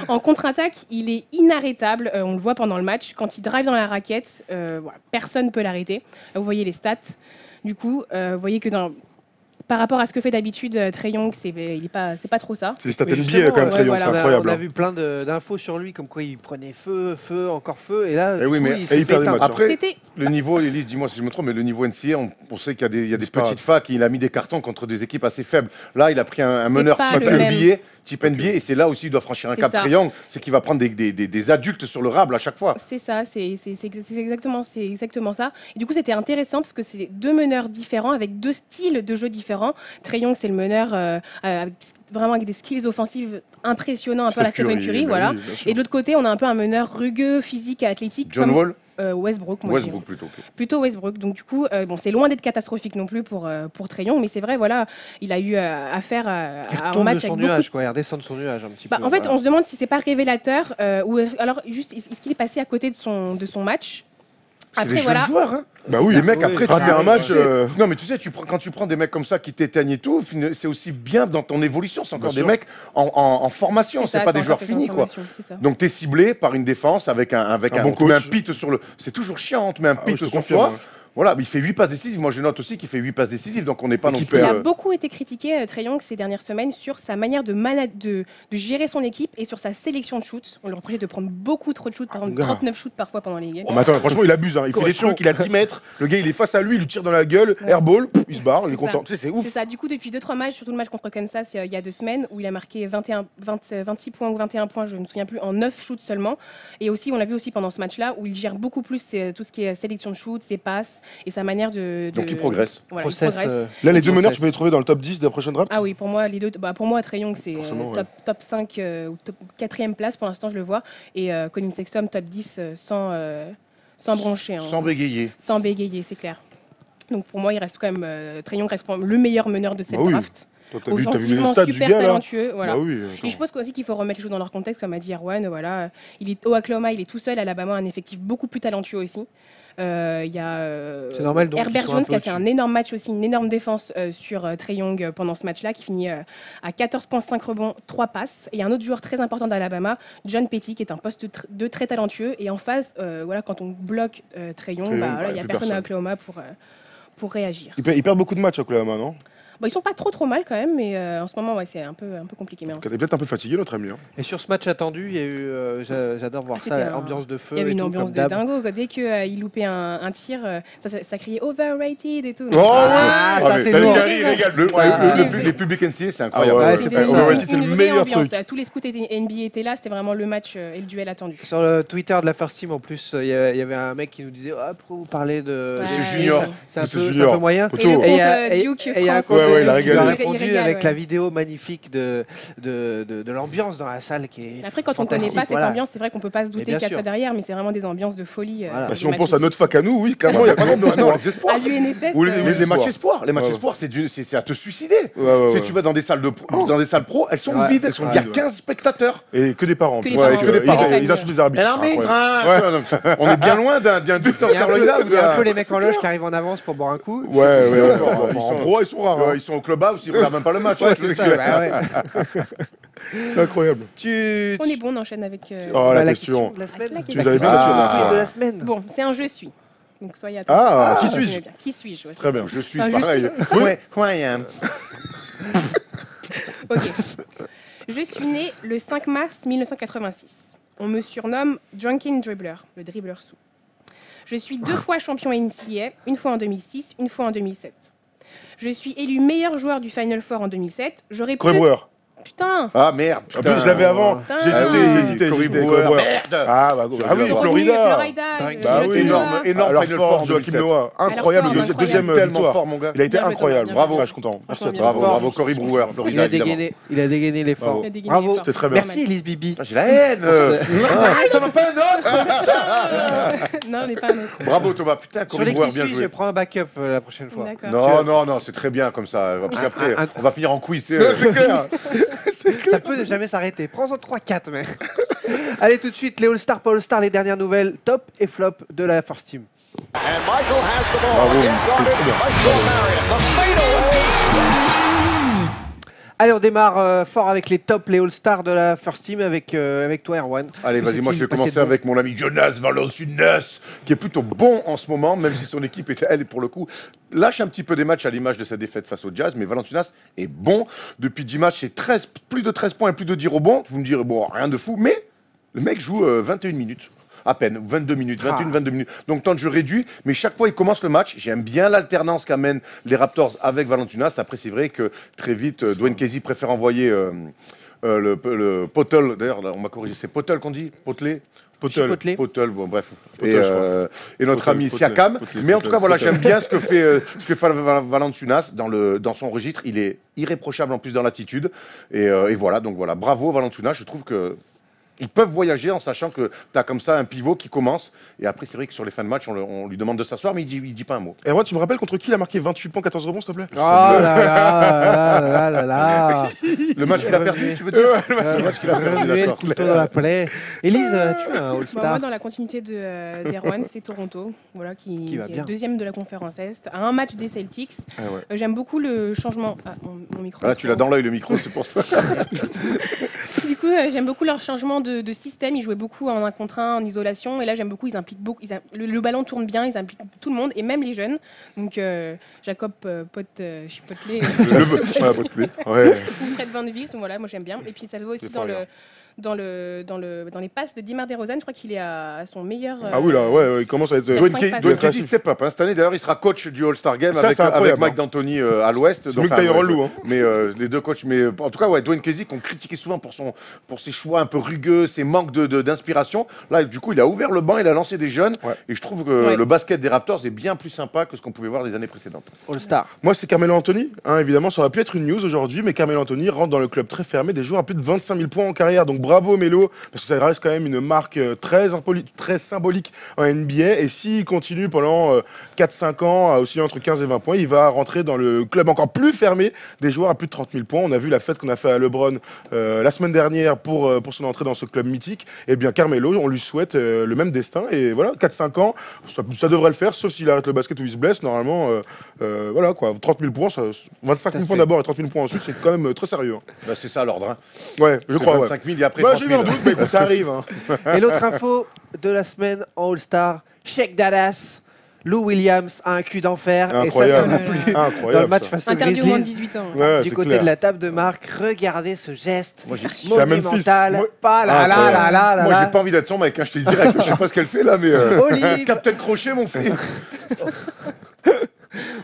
En contre-attaque, il est inarrêtable. On le voit pendant le match. Quand il drive dans la raquette, voilà, personne ne peut l'arrêter. Là, vous voyez les stats. Du coup, vous voyez que par rapport à ce que fait d'habitude Trae Young, c'est pas trop ça. C'est les stats Mais NBA justement, quand même, ouais, Trae Young, voilà. c'est On incroyable. a hein. vu plein d'infos sur lui, comme quoi il prenait feu, encore feu, et là, Eh oui, du coup, mais- il s'est et il perd fait des éteindre. matchs, Après, C'était le niveau, Élise, dis-moi si je me trompe, mais le niveau NCA, on sait qu'il y a des Disparate. petites facs, il a mis des cartons contre des équipes assez faibles. Là, il a pris un meneur pas type le même. NBA, et c'est là aussi il doit franchir un C'est cap ça. triangle, c'est qu'il va prendre des adultes sur le rable à chaque fois. C'est ça, c'est exactement ça. Et du coup, c'était intéressant parce que c'est deux meneurs différents avec deux styles de jeu différents. Trae Young, c'est le meneur vraiment avec des skills offensives impressionnants, un peu à la Stephen Curry, voilà. bah oui, bien sûr. Et de l'autre côté, on a un peu un meneur rugueux, physique et athlétique. John comme, Wall, Westbrook, moi, je dirais. Westbrook plutôt. Plutôt Westbrook. Donc du coup, bon, c'est loin d'être catastrophique non plus pour Trae Young, mais c'est vrai, voilà, il a eu affaire Il à un retombe de match son avec beaucoup nuage, quoi, il redescend de son nuage un petit peu. en fait, voilà. on se demande si c'est pas révélateur ou alors juste est-ce qu'il est passé à côté de son match. C'est Après des voilà, jeunes joueurs, hein. Bah oui, Les mecs, oui, après, rater un match. Non, mais tu sais, quand tu prends des mecs comme ça qui t'éteignent et tout, c'est aussi bien dans ton évolution. C'est encore Bien des sûr. mecs en formation, c'est ça, pas des encore joueurs cette finis, quoi. information, c'est ça. Donc, tu es ciblé par une défense avec Un bon on te met un coach. pit sur le. C'est toujours chiant, on te met un oui, pit je te sur confirme, toi. hein. Voilà, mais il fait 8 passes décisives. Moi, je note aussi qu'il fait 8 passes décisives, donc on n'est pas non plus. Il a beaucoup été critiqué, Trae Young, ces dernières semaines sur sa manière de gérer son équipe et sur sa sélection de shoots. On lui reprochait de prendre beaucoup trop de shoots, par exemple 39 shoots parfois pendant les games. Oh, mais attends, franchement, il abuse. Hein. Il fait des trucs, il a 10 mètres. Le gars, il est face à lui, il lui tire dans la gueule, airball, il se barre, il est content. Tu sais, c'est ouf. C'est ça. Du coup, depuis 2-3 matchs, surtout le match contre Kansas il y a 2 semaines, où il a marqué 26 points ou 21 points, je ne me souviens plus, en 9 shoots seulement. Et aussi, on l'a vu aussi pendant ce match-là, où il gère beaucoup plus tout ce qui est sélection de shoot, ses passes et sa manière de. Donc il progresse. Voilà, Process, il progresse. Là, les deux meneurs, tu peux les trouver dans le top 10 de la prochaine draft. Ah oui, pour moi, les deux. Pour moi, Trae Young, c'est Forcément, top 5 ou top 4e place pour l'instant, je le vois. Et Colin Sexton, top 10 sans broncher. Hein. Sans bégayer. Sans bégayer, c'est clair. Donc pour moi, il reste quand même. Trae Young reste quand même le meilleur meneur de cette Bah oui. draft. Toi, t'as vu les Offensivement, stats du super gars, là. talentueux. Voilà. Bah oui, Et je pense aussi qu'il faut remettre les choses dans leur contexte, comme a dit Erwan. Voilà. Il est au Oklahoma, il est tout seul. Alabama a un effectif beaucoup plus talentueux aussi. Il y a C'est normal, donc, Herbert qu'ils soient Jones un peu qui a fait un au-dessus. énorme match aussi, une énorme défense sur Trae Young pendant ce match-là, qui finit à 14,5 rebonds, 3 passes. Et il y a un autre joueur très important d'Alabama, John Petty, qui est un poste 2 très talentueux. Et en face, voilà, quand on bloque Trae Young, Trae Young, voilà, il ouais, n'y a plus personne à personne. Oklahoma pour réagir. Il perd beaucoup de matchs à Oklahoma, non? Bon, ils sont pas trop mal quand même, mais en ce moment, ouais, c'est un peu compliqué. Mais Il est peut-être un peu fatigué, notre ami. Hein. Et sur ce match attendu, il y a eu, j'adore voir Ah, ça, c'était ambiance de feu. il y avait et une tout, ambiance comme de d'hab. dingo. Quoi. Dès qu'il loupait un tir, ça criait overrated et tout. Oh, Ah, ça, mais c'est là, lourd. Gary, il régale. Les publics NCA, c'est incroyable. Ah ouais, C'était ouais, une- overrated, c'est une le vraie meilleur ambiance. truc. Tous les scouts NBA étaient là. C'était vraiment le match et le duel attendu. Sur le Twitter de la First Team, en plus, il y avait un mec qui nous disait pourquoi vous parlez de Monsieur Junior. C'est un Monsieur peu Junior. moyen. Photo. Et le Et il y compte a- Duke et il y a un France. compte Ouais, il a qui lui a régalé. répondu Il régale, avec ouais. la vidéo magnifique de l'ambiance dans la salle qui est. Après, quand on connaît fantastique, pas cette voilà. ambiance, c'est vrai qu'on peut pas se douter bien qu'il y a sûr. ça derrière, mais c'est vraiment des ambiances de folie. Voilà. Bah, du si on match pense à aussi. notre fac à nous, oui, clairement, il y a pas mal de Non, les espoirs. À l'UNSS. Ou les- Mais Ouais. les matchs espoirs, Ouais. c'est à te suicider. Ouais, Si ouais. tu vas dans des salles dans des salles pro, elles sont Ouais, vides. elles sont Il y a vides, 15 spectateurs. Et que des parents. Que les Ouais, parents. que Que les ils- parents. Ils insultent les arbitres. L'arbitre, Incroyable. hein. On est bien loin d'un Duke North Il y a un peu- Carolina. il y a un peu les mecs en loge qui arrivent en avance pour boire un coup. Ouais, D'accord, ils ils sont sont- en pro, ils sont rares. hein. Ils sont au clubhouse, ils regardent même pas le match. Ouais, Ouais, c'est c'est ça. sûr. Bah ouais. Incroyable. On est bon, on enchaîne avec. Oh, Bah, la la question. de la semaine. La Tu nous avais bien Ah. là-dessus, de la semaine. Bon, c'est un je suis. Donc soyez attentifs. Ah, qui Ça, suis-je c'est bien. Qui suis-je ouais, c'est Très ça. bien. Je suis Ah, je pareil. Ok. Je suis né le 5 mars 1986. On me surnomme Drunken Dribbler, le dribbleur sous. Je suis 2 fois champion NCAA, une fois en 2006, une fois en 2007. Je suis élu meilleur joueur du Final Four en 2007. J'aurais pu... Corey Brewer. Putain. Ah merde. En plus, je l'avais avant. Putain. J'hésitais. Corey Corey Brewer. Brewer. Merde. Ah, bah, ah oui, C'est Florida. revenu, Bah je oui, le énorme, tenais énorme Alors Final fort, Four Joachim 2007. Noah. Incroyable, Alors fort, deuxième Tellement victoire. fort, mon gars. Il a été Bien joué, incroyable. Thomas, Bravo. Ah, je suis content. Merci à toi. Bravo, Fort. bravo, Corey Brewer, Il Florida, a évidemment. dégainé l'effort. Bravo. Il a dégainé Bravo. les C'était très bien. Merci Elise Bibi. J'ai la haine. Ça va pas un autre. Non, on n'est pas un autre. Bravo Thomas, putain, Sur Corey les Brewer, qui bien suis, je joué. prends un backup la prochaine fois. D'accord. Non, c'est très bien comme ça. Parce qu'après, un- on va finir en quiz. C'est clair. Ça peut jamais s'arrêter. Prends-en 3-4, mec. Allez, tout de suite, les All-Stars, pas All-Stars, les dernières nouvelles, top et flop de la First Team. Bravo, c'était trop bien. Allez, on démarre fort avec les tops, les All-Stars de la First Team avec toi, Erwan. Allez, Que vas-y, moi je vais s'est-il passé commencer de bon avec mon ami Jonas Valanciunas, qui est plutôt bon en ce moment, même si son équipe est, elle, pour le coup, lâche un petit peu des matchs à l'image de sa défaite face au Jazz, mais Valanciunas est bon. Depuis 10 matchs, c'est plus de 13 points et plus de 10 rebonds. Vous me direz, bon, rien de fou, mais le mec joue 21 minutes. À peine, 22 minutes, 22 minutes. Donc temps de jeu réduit, mais chaque fois il commence le match. J'aime bien l'alternance qu'amènent les Raptors avec Valanciunas. Après, c'est vrai que très vite, Dwayne Casey préfère envoyer le Potel. D'ailleurs, là, on m'a corrigé, c'est Potel qu'on dit Potelé Chipotle. Potel, bon bref. Potel, je crois. Et notre Potel, ami Potel, Siakam. Potel, Mais en tout cas, voilà, Potel. j'aime bien ce que fait Valanciunas dans son registre. Il est irréprochable en plus dans l'attitude. Et voilà, donc voilà, bravo Valanciunas. Je trouve que ils peuvent voyager en sachant que tu as comme ça un pivot qui commence. Et après, c'est vrai que sur les fins de match, on lui demande de s'asseoir, mais il dit pas un mot. Et moi, tu me rappelles contre qui il a marqué 28 points, 14 rebonds, s'il te plaît? Oh là là là là là. Le match qu'il a perdu, tu veux dire Le match qu'il a perdu, Remuer le d'accord. couteau dans la plaie. Élise, tu es un Bah, moi, All-Star. dans la continuité d'Erwan, c'est Toronto, voilà, qui va est bien. deuxième de la conférence Est, à un match des Celtics. Ah ouais. J'aime beaucoup le changement. Ah, mon micro. Voilà, tu l'as dans l'œil, le micro, c'est pour ça. Du coup, coup, j'aime beaucoup leur changement de système. Ils jouaient beaucoup en 1 contre 1, en isolation. Et là, j'aime beaucoup. Ils impliquent beaucoup. Le ballon tourne bien. Ils impliquent tout le monde et même les jeunes. Donc, Jacob Chipotlé Ouais. ou Fred Van Vliet. Donc voilà, moi j'aime bien. Et puis ça se voit aussi C'est dans fort, dans les passes de Dimar DeRozan. Je crois qu'il est à son meilleur. Ah oui, là, ouais, il commence à être. Ouais. Dwayne 5 Casey passes. Dwayne Casey step up. Hein. Cette année, d'ailleurs, il sera coach du All-Star Game Ça, avec c'est incroyable, Mike hein. D'Antoni à l'Ouest. C'est mieux que Tyronn Lue, hein. Mais les deux coachs. Mais en tout cas, ouais, Dwayne Casey qu'on critiquait souvent pour ses choix un peu rugueux, ses manques d'inspiration. Là, du coup, il a ouvert le banc, il a lancé des jeunes. Ouais. Et je trouve que le basket des Raptors est bien plus sympa que ce qu'on pouvait voir les années précédentes. All-Star. Moi, c'est Carmelo Anthony. Hein, évidemment, ça aurait pu être une news aujourd'hui, mais Carmelo Anthony rentre dans le club très fermé des joueurs à plus de 25 000 points en carrière. Donc bravo Melo, parce que ça reste quand même une marque très symbolique en NBA. Et s'il continue pendant 4-5 ans à osciller entre 15 et 20 points, il va rentrer dans le club encore plus fermé des joueurs à plus de 30 000 points. On a vu la fête qu'on a fait à LeBron la semaine dernière pour son entrée dans ce club mythique. Et bien Carmelo, on lui souhaite le même destin. Et voilà, 4-5 ans, ça devrait le faire, sauf s'il arrête le basket ou il se blesse. Normalement, voilà quoi, 30 000 points, 25 000 points d'abord et 30 000 points ensuite, c'est quand même très sérieux. Hein. Bah, c'est ça l'ordre. Hein. Ouais, je C'est crois. 25 000 et après Bah, 30 j'ai 000. eu un doute, mais écoute, ça arrive. Hein. Et l'autre info de la semaine en All-Star, Shake Dallas, Lou Williams a un cul d'enfer. Et ça Incroyable. m'a plu Incroyable, dans le match ça. face aux Interdit au moins de Grizzlies. 18 ans. Ouais, Du c'est côté clair. de la table de Marc, regardez ce geste Moi, j'ai- c'est à Memphis. monumental. Moi- Pas là, là, là, là, là, Moi, j'ai là. pas envie d'être son mec, hein, je te dis direct. Je sais pas ce qu'elle fait là, mais. Olive. Captain Crochet, mon fils.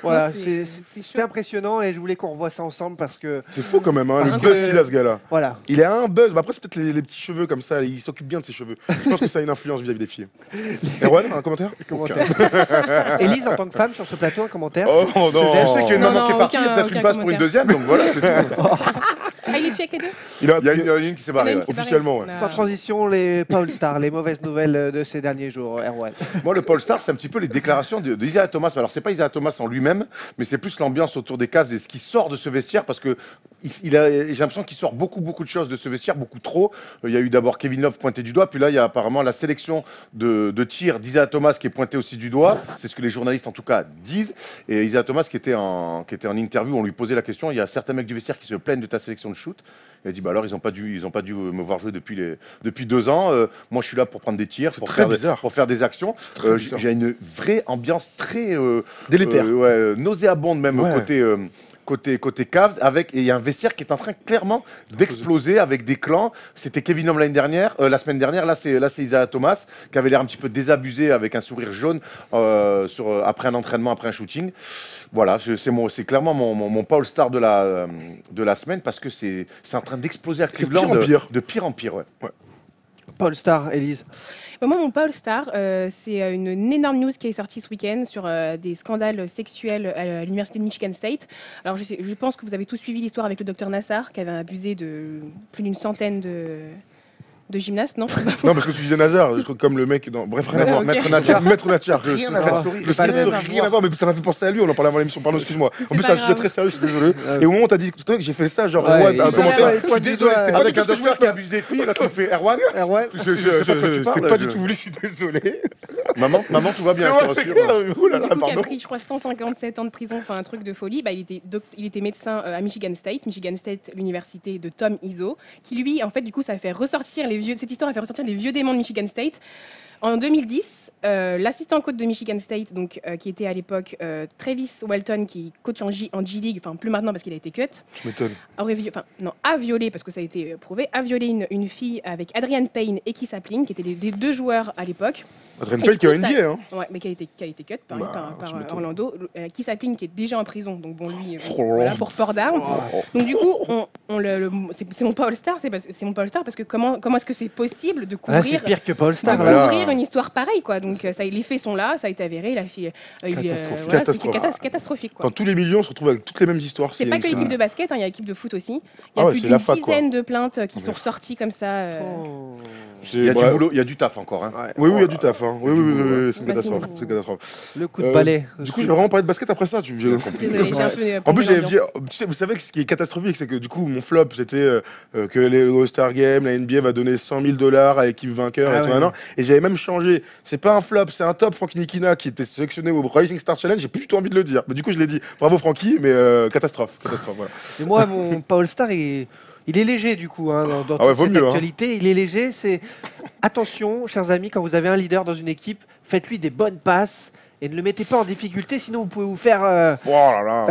Voilà, Non, c'est c'est chaud. c'est impressionnant et je voulais qu'on revoie ça ensemble parce que C'est fou quand même, hein, C'est le buzz incroyable. qu'il a ce gars-là. voilà. Il a un buzz. Bah, après, c'est peut-être les petits cheveux comme ça. Il s'occupe bien de ses cheveux. Je pense que ça a une influence vis-à-vis des filles. Erwan, un commentaire Commentaire. Élise, en tant que femme sur ce plateau, un commentaire. Oh Je sais non. qu'il y a une Non, maman qui est non, partie, il y a aucun- peut-être une aucun passe pour une commentaire. deuxième, donc voilà, c'est tout. Ah, il est plus avec les deux. Il a, Il y en a une qui s'est barrée. Il y en a une ouais. qui s'est officiellement, ouais. barrée. Sans transition, les Paul Star, les mauvaises nouvelles de ces derniers jours, Erwan. Moi, le Paul Star, c'est un petit peu les déclarations d'Isaiah Thomas. Alors, c'est pas Isaiah Thomas en lui-même, mais c'est plus l'ambiance autour des Cavs et ce qui sort de ce vestiaire, parce que j'ai l'impression qu'il sort beaucoup de choses de ce vestiaire, beaucoup trop. Il y a eu d'abord Kevin Love pointé du doigt, puis là, il y a apparemment la sélection de tirs d'Isaiah Thomas qui est pointée aussi du doigt. C'est ce que les journalistes, en tout cas, disent. Et Isaiah Thomas qui était en interview, on lui posait la question. Il y a certains mecs du vestiaire qui se plaignent de ta sélection de shoot. Il a dit bah alors ils ont pas dû me voir jouer depuis 2 ans. Moi je suis là pour prendre des tirs, pour très faire, bizarre. pour faire des actions. bizarre. J'ai une vraie ambiance très Délétère. nauséabonde même Ouais. côté Cavs, et il y a un vestiaire qui est en train clairement d'exploser avec des clans. C'était Kevin Love la semaine dernière, là c'est Isaiah Thomas qui avait l'air un petit peu désabusé avec un sourire jaune après un entraînement, après un shooting. Voilà, c'est clairement mon Paul Star de la semaine parce que c'est en train d'exploser à C'est Cleveland pire en pire. de pire en pire. Ouais. Paul Star, Élise. Moi, mon Paul Star, c'est une énorme news qui est sortie ce week-end sur des scandales sexuels à l'université de Michigan State. Alors, je pense que vous avez tous suivi l'histoire avec le docteur Nassar, qui avait abusé de plus d'une centaine de gymnastes, non? Non, parce que tu disais Nazar, je crois comme le mec dans. Bref, rien à Ouais, voir. ok. Maître Nadjar. Maître Nadjar. Rien Je- à voir. Le C'est pas le Story, même. rien à voir, mais ça m'a fait penser à lui. On en parlait avant l'émission. Pardon, excuse-moi. En plus, pas c'est un sujet grave. très sérieux, je suis désolé. Et au moment où t'as dit que j'ai fait ça, genre, Ouais, Erwan, il- un Ouais, commentaire. ouais, Je suis désolé, c'était pas Avec du un tout ce que je docteur qui voulais abuse des filles, là tu me fais Erwan. Erwan. C'était pas du tout voulu, je suis désolé. Maman, tout va bien, je te Ouais, c'est rassure. clair. Ouh là là, Du coup, qui a pardon. pris, je crois, 157 ans de prison, enfin un truc de folie. Bah, il était médecin à Michigan State, l'université de Tom Izzo, qui lui, en fait, du coup, ça a fait ressortir cette histoire a fait ressortir les vieux démons de Michigan State. En 2010, l'assistant coach de Michigan State, donc, qui était à l'époque Travis Walton, qui coach en G-League, enfin plus maintenant parce qu'il a été cut, Tu m'étonnes. a violé, parce que ça a été prouvé, a violé une fille avec Adrian Payne et Keith Sapling, qui étaient les 2 joueurs à l'époque. Adrien Pell qui a Et NBA, hein. Ouais, mais qui a été cut par tu m'étonnes. Orlando. Keith Sapling qui est déjà en prison, donc bon, lui, Oh. voilà, pour port d'armes. Donc du coup, c'est mon Paul Star, c'est mon Paul Star parce que comment est-ce que c'est possible de Là, c'est couvrir pire que Paul de Star. Voilà. couvrir une histoire pareille, quoi. Donc les faits sont là, ça a été avéré, la fille, Catastrophique. voilà, c'est Catastrophe. catastrophique, quoi. Dans tous les milieux, on se retrouve avec toutes les mêmes histoires. C'est pas que l'équipe de basket, hein, il y a l'équipe de foot aussi. Il y Ah a ouais, plus c'est d'une la fac, quoi. dizaine de plaintes qui sont ressorties comme ça. Oh. Il y a du boulot, il y a du taf encore. Hein. Ouais. Oui, il y a du taf. Hein. Oui, c'est une Bah, catastrophe. si. C'est une catastrophe. Le coup de balai. Du coup, je vais vraiment parler de basket après ça. J'ai compris. Désolée, j'ai un peu. En plus, plongé j'avais dit, l'ambiance. tu sais, vous savez que ce qui est catastrophique, c'est que du coup, mon flop, c'était que les All-Star Games, la NBA va donner $100,000 à l'équipe vainqueur Ah et tout ouais. un an. Et j'avais même changé. C'est pas un flop, c'est un top. Frankie Nikina qui était sélectionné au Rising Star Challenge. J'ai plus du tout envie de le dire. Mais du coup, je l'ai dit. Bravo Frankie, mais catastrophe. Voilà. Et moi, mon Paul Star, il Il est léger du coup, hein, dans Ah ouais, toute vaut cette mieux, hein. actualité. Il est léger, c'est... Attention, chers amis, quand vous avez un leader dans une équipe, faites-lui des bonnes passes et ne le mettez pas en difficulté, sinon vous pouvez vous faire... Oh là là.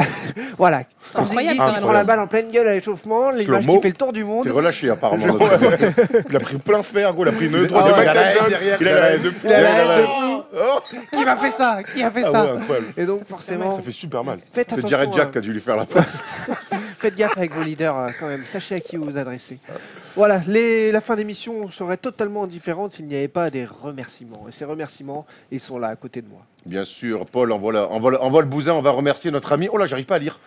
Voilà. C'est incroyable, Porzingis ça, qui prend la balle en pleine gueule à l'échauffement, l'image Slow-mo. qui fait le tour du monde. T'es relâché apparemment. Ouais. Il a pris plein fer, gros. Il a pris une 3 Ah de ouais, Mike il a la haine Tyson. derrière, Il a la haine de fou. Il a la haine de Oh. Qui m'a fait ça? Qui a fait Ah ça? ouais, incroyable. Et donc forcément, Ça fait super mal. faites C'est attention. Jared Jack qui a dû lui faire la passe. Faites gaffe avec vos leaders quand même. Sachez à qui vous vous adressez. Voilà, la fin d'émission serait totalement différente s'il n'y avait pas des remerciements. Et ces remerciements, ils sont là à côté de moi. Bien sûr, Paul envoie le bousin, on va remercier notre ami. Oh là, j'arrive pas à lire.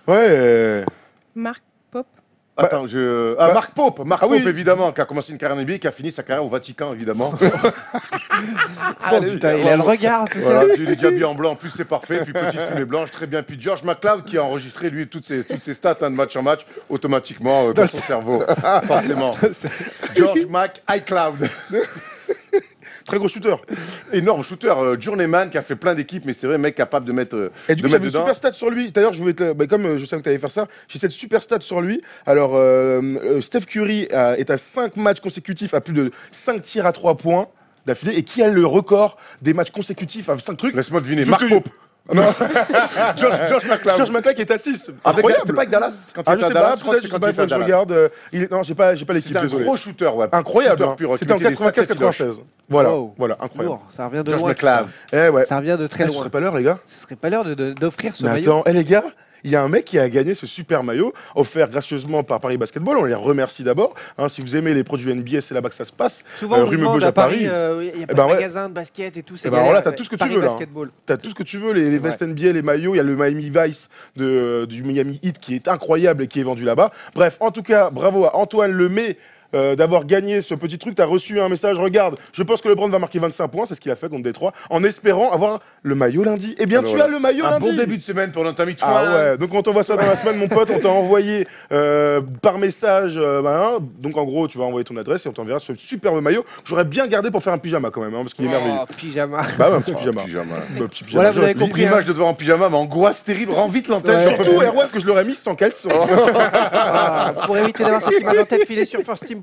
Ouais. Marc Pop. Attends, Marc Pope, oui. évidemment, qui a commencé une carrière NBA, qui a fini sa carrière au Vatican, évidemment. Oh putain, il a le regard en tout cas. Voilà, il est déjà bien en blanc, en plus c'est parfait, puis petite fumée blanche, très bien. Puis George McLeod qui a enregistré lui toutes ses stats de match en match, automatiquement dans son cerveau, forcément. George iCloud. Très gros shooter. Énorme shooter, journeyman qui a fait plein d'équipes, mais c'est vrai, mec capable de mettre, Et du coup, j'avais une super stat sur lui. Tout à l'heure, je voulais comme je savais que tu allais faire ça, j'ai cette super stat sur lui. Alors, Steph Curry est à 5 matchs consécutifs à plus de 5 tirs à 3 points d'affilée. Et qui a le record des matchs consécutifs à 5 trucs? Laisse-moi deviner, Je Marc te- Pope. Non, Josh McLeod. George McLeod qui est à 6. C'était Incroyable. pas avec Dallas quand il Ah, était je à sais Dallas, pas, je crois peut-être, que je c'est sais quand il pas, était faut à que je Dallas. regarde. Non, j'ai pas l'équipe, C'était un désolé. gros shooter, ouais. Incroyable. Shooter Hein. pur, C'était en tu mettais des sacrés siloches. 94-96. Voilà, Wow. voilà, incroyable. Lourd, ça revient de George loin. tout ça. McLeod. Eh ouais. Ça revient de très Eh, ce loin. serait pas l'heure, les gars? Ce serait pas l'heure d'offrir ce Mais maillot. attends, les gars, il y a un mec qui a gagné ce super maillot, offert gracieusement par Paris Basketball. On les remercie d'abord. Hein, si vous aimez les produits NBA, c'est là-bas que ça se passe. Souvent, on rue nous demande Maubeuge à à Paris. Paris, il n'y a pas ben de ouais. magasin de basket et tout. c'est ben galère. voilà, t'as tout ce que tu Paris veux, là, hein. Basketball. T'as tout ce que tu veux, les vestes NBA, les maillots. Il y a le Miami Vice du Miami Heat qui est incroyable et qui est vendu là-bas. Bref, en tout cas, bravo à Antoine Lemay. D'avoir gagné ce petit truc, t'as reçu un message, regarde, je pense que LeBron va marquer 25 points, c'est ce qu'il a fait contre Détroit, en espérant avoir le maillot lundi. Eh bien, Alors tu voilà. as le maillot Un lundi. bon début de semaine pour notre ami Ah Toine. ouais, donc on t'envoie ça dans la semaine, mon pote, on t'a envoyé par message, donc en gros, tu vas envoyer ton adresse et on t'enverra ce superbe maillot que j'aurais bien gardé pour faire un pyjama quand même, hein, parce qu'il est merveilleux. Oh, pyjama. Bah ouais, un petit pyjama. Pyjama. Un petit pyjama. Voilà, vous avez compris. L'image de devoir en pyjama, mais angoisse terrible, rend vite l'antenne. Surtout, Erwan, que je l'aurais mis sans caleçon. Ah, pour éviter d'avoir cette image en tête, filez sur firstteam.fr,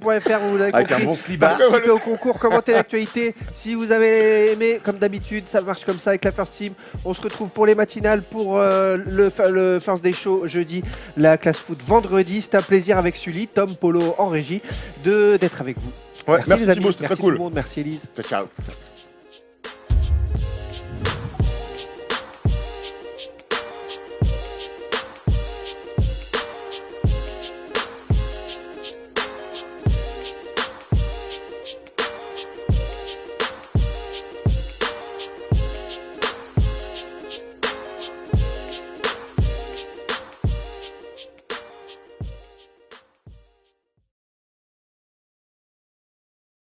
vous l'avez Avec compris. un bon slibard. Participez au concours, commentez l'actualité. Si vous avez aimé, comme d'habitude, ça marche comme ça avec la First Team. On se retrouve pour les matinales, pour le First Day Show jeudi, la classe foot vendredi. C'est un plaisir avec Sully, Tom, Polo en régie, d'être avec vous. Ouais, merci les amis. Thibaut, c'était Merci très cool. tout le monde, merci Elise. Ciao.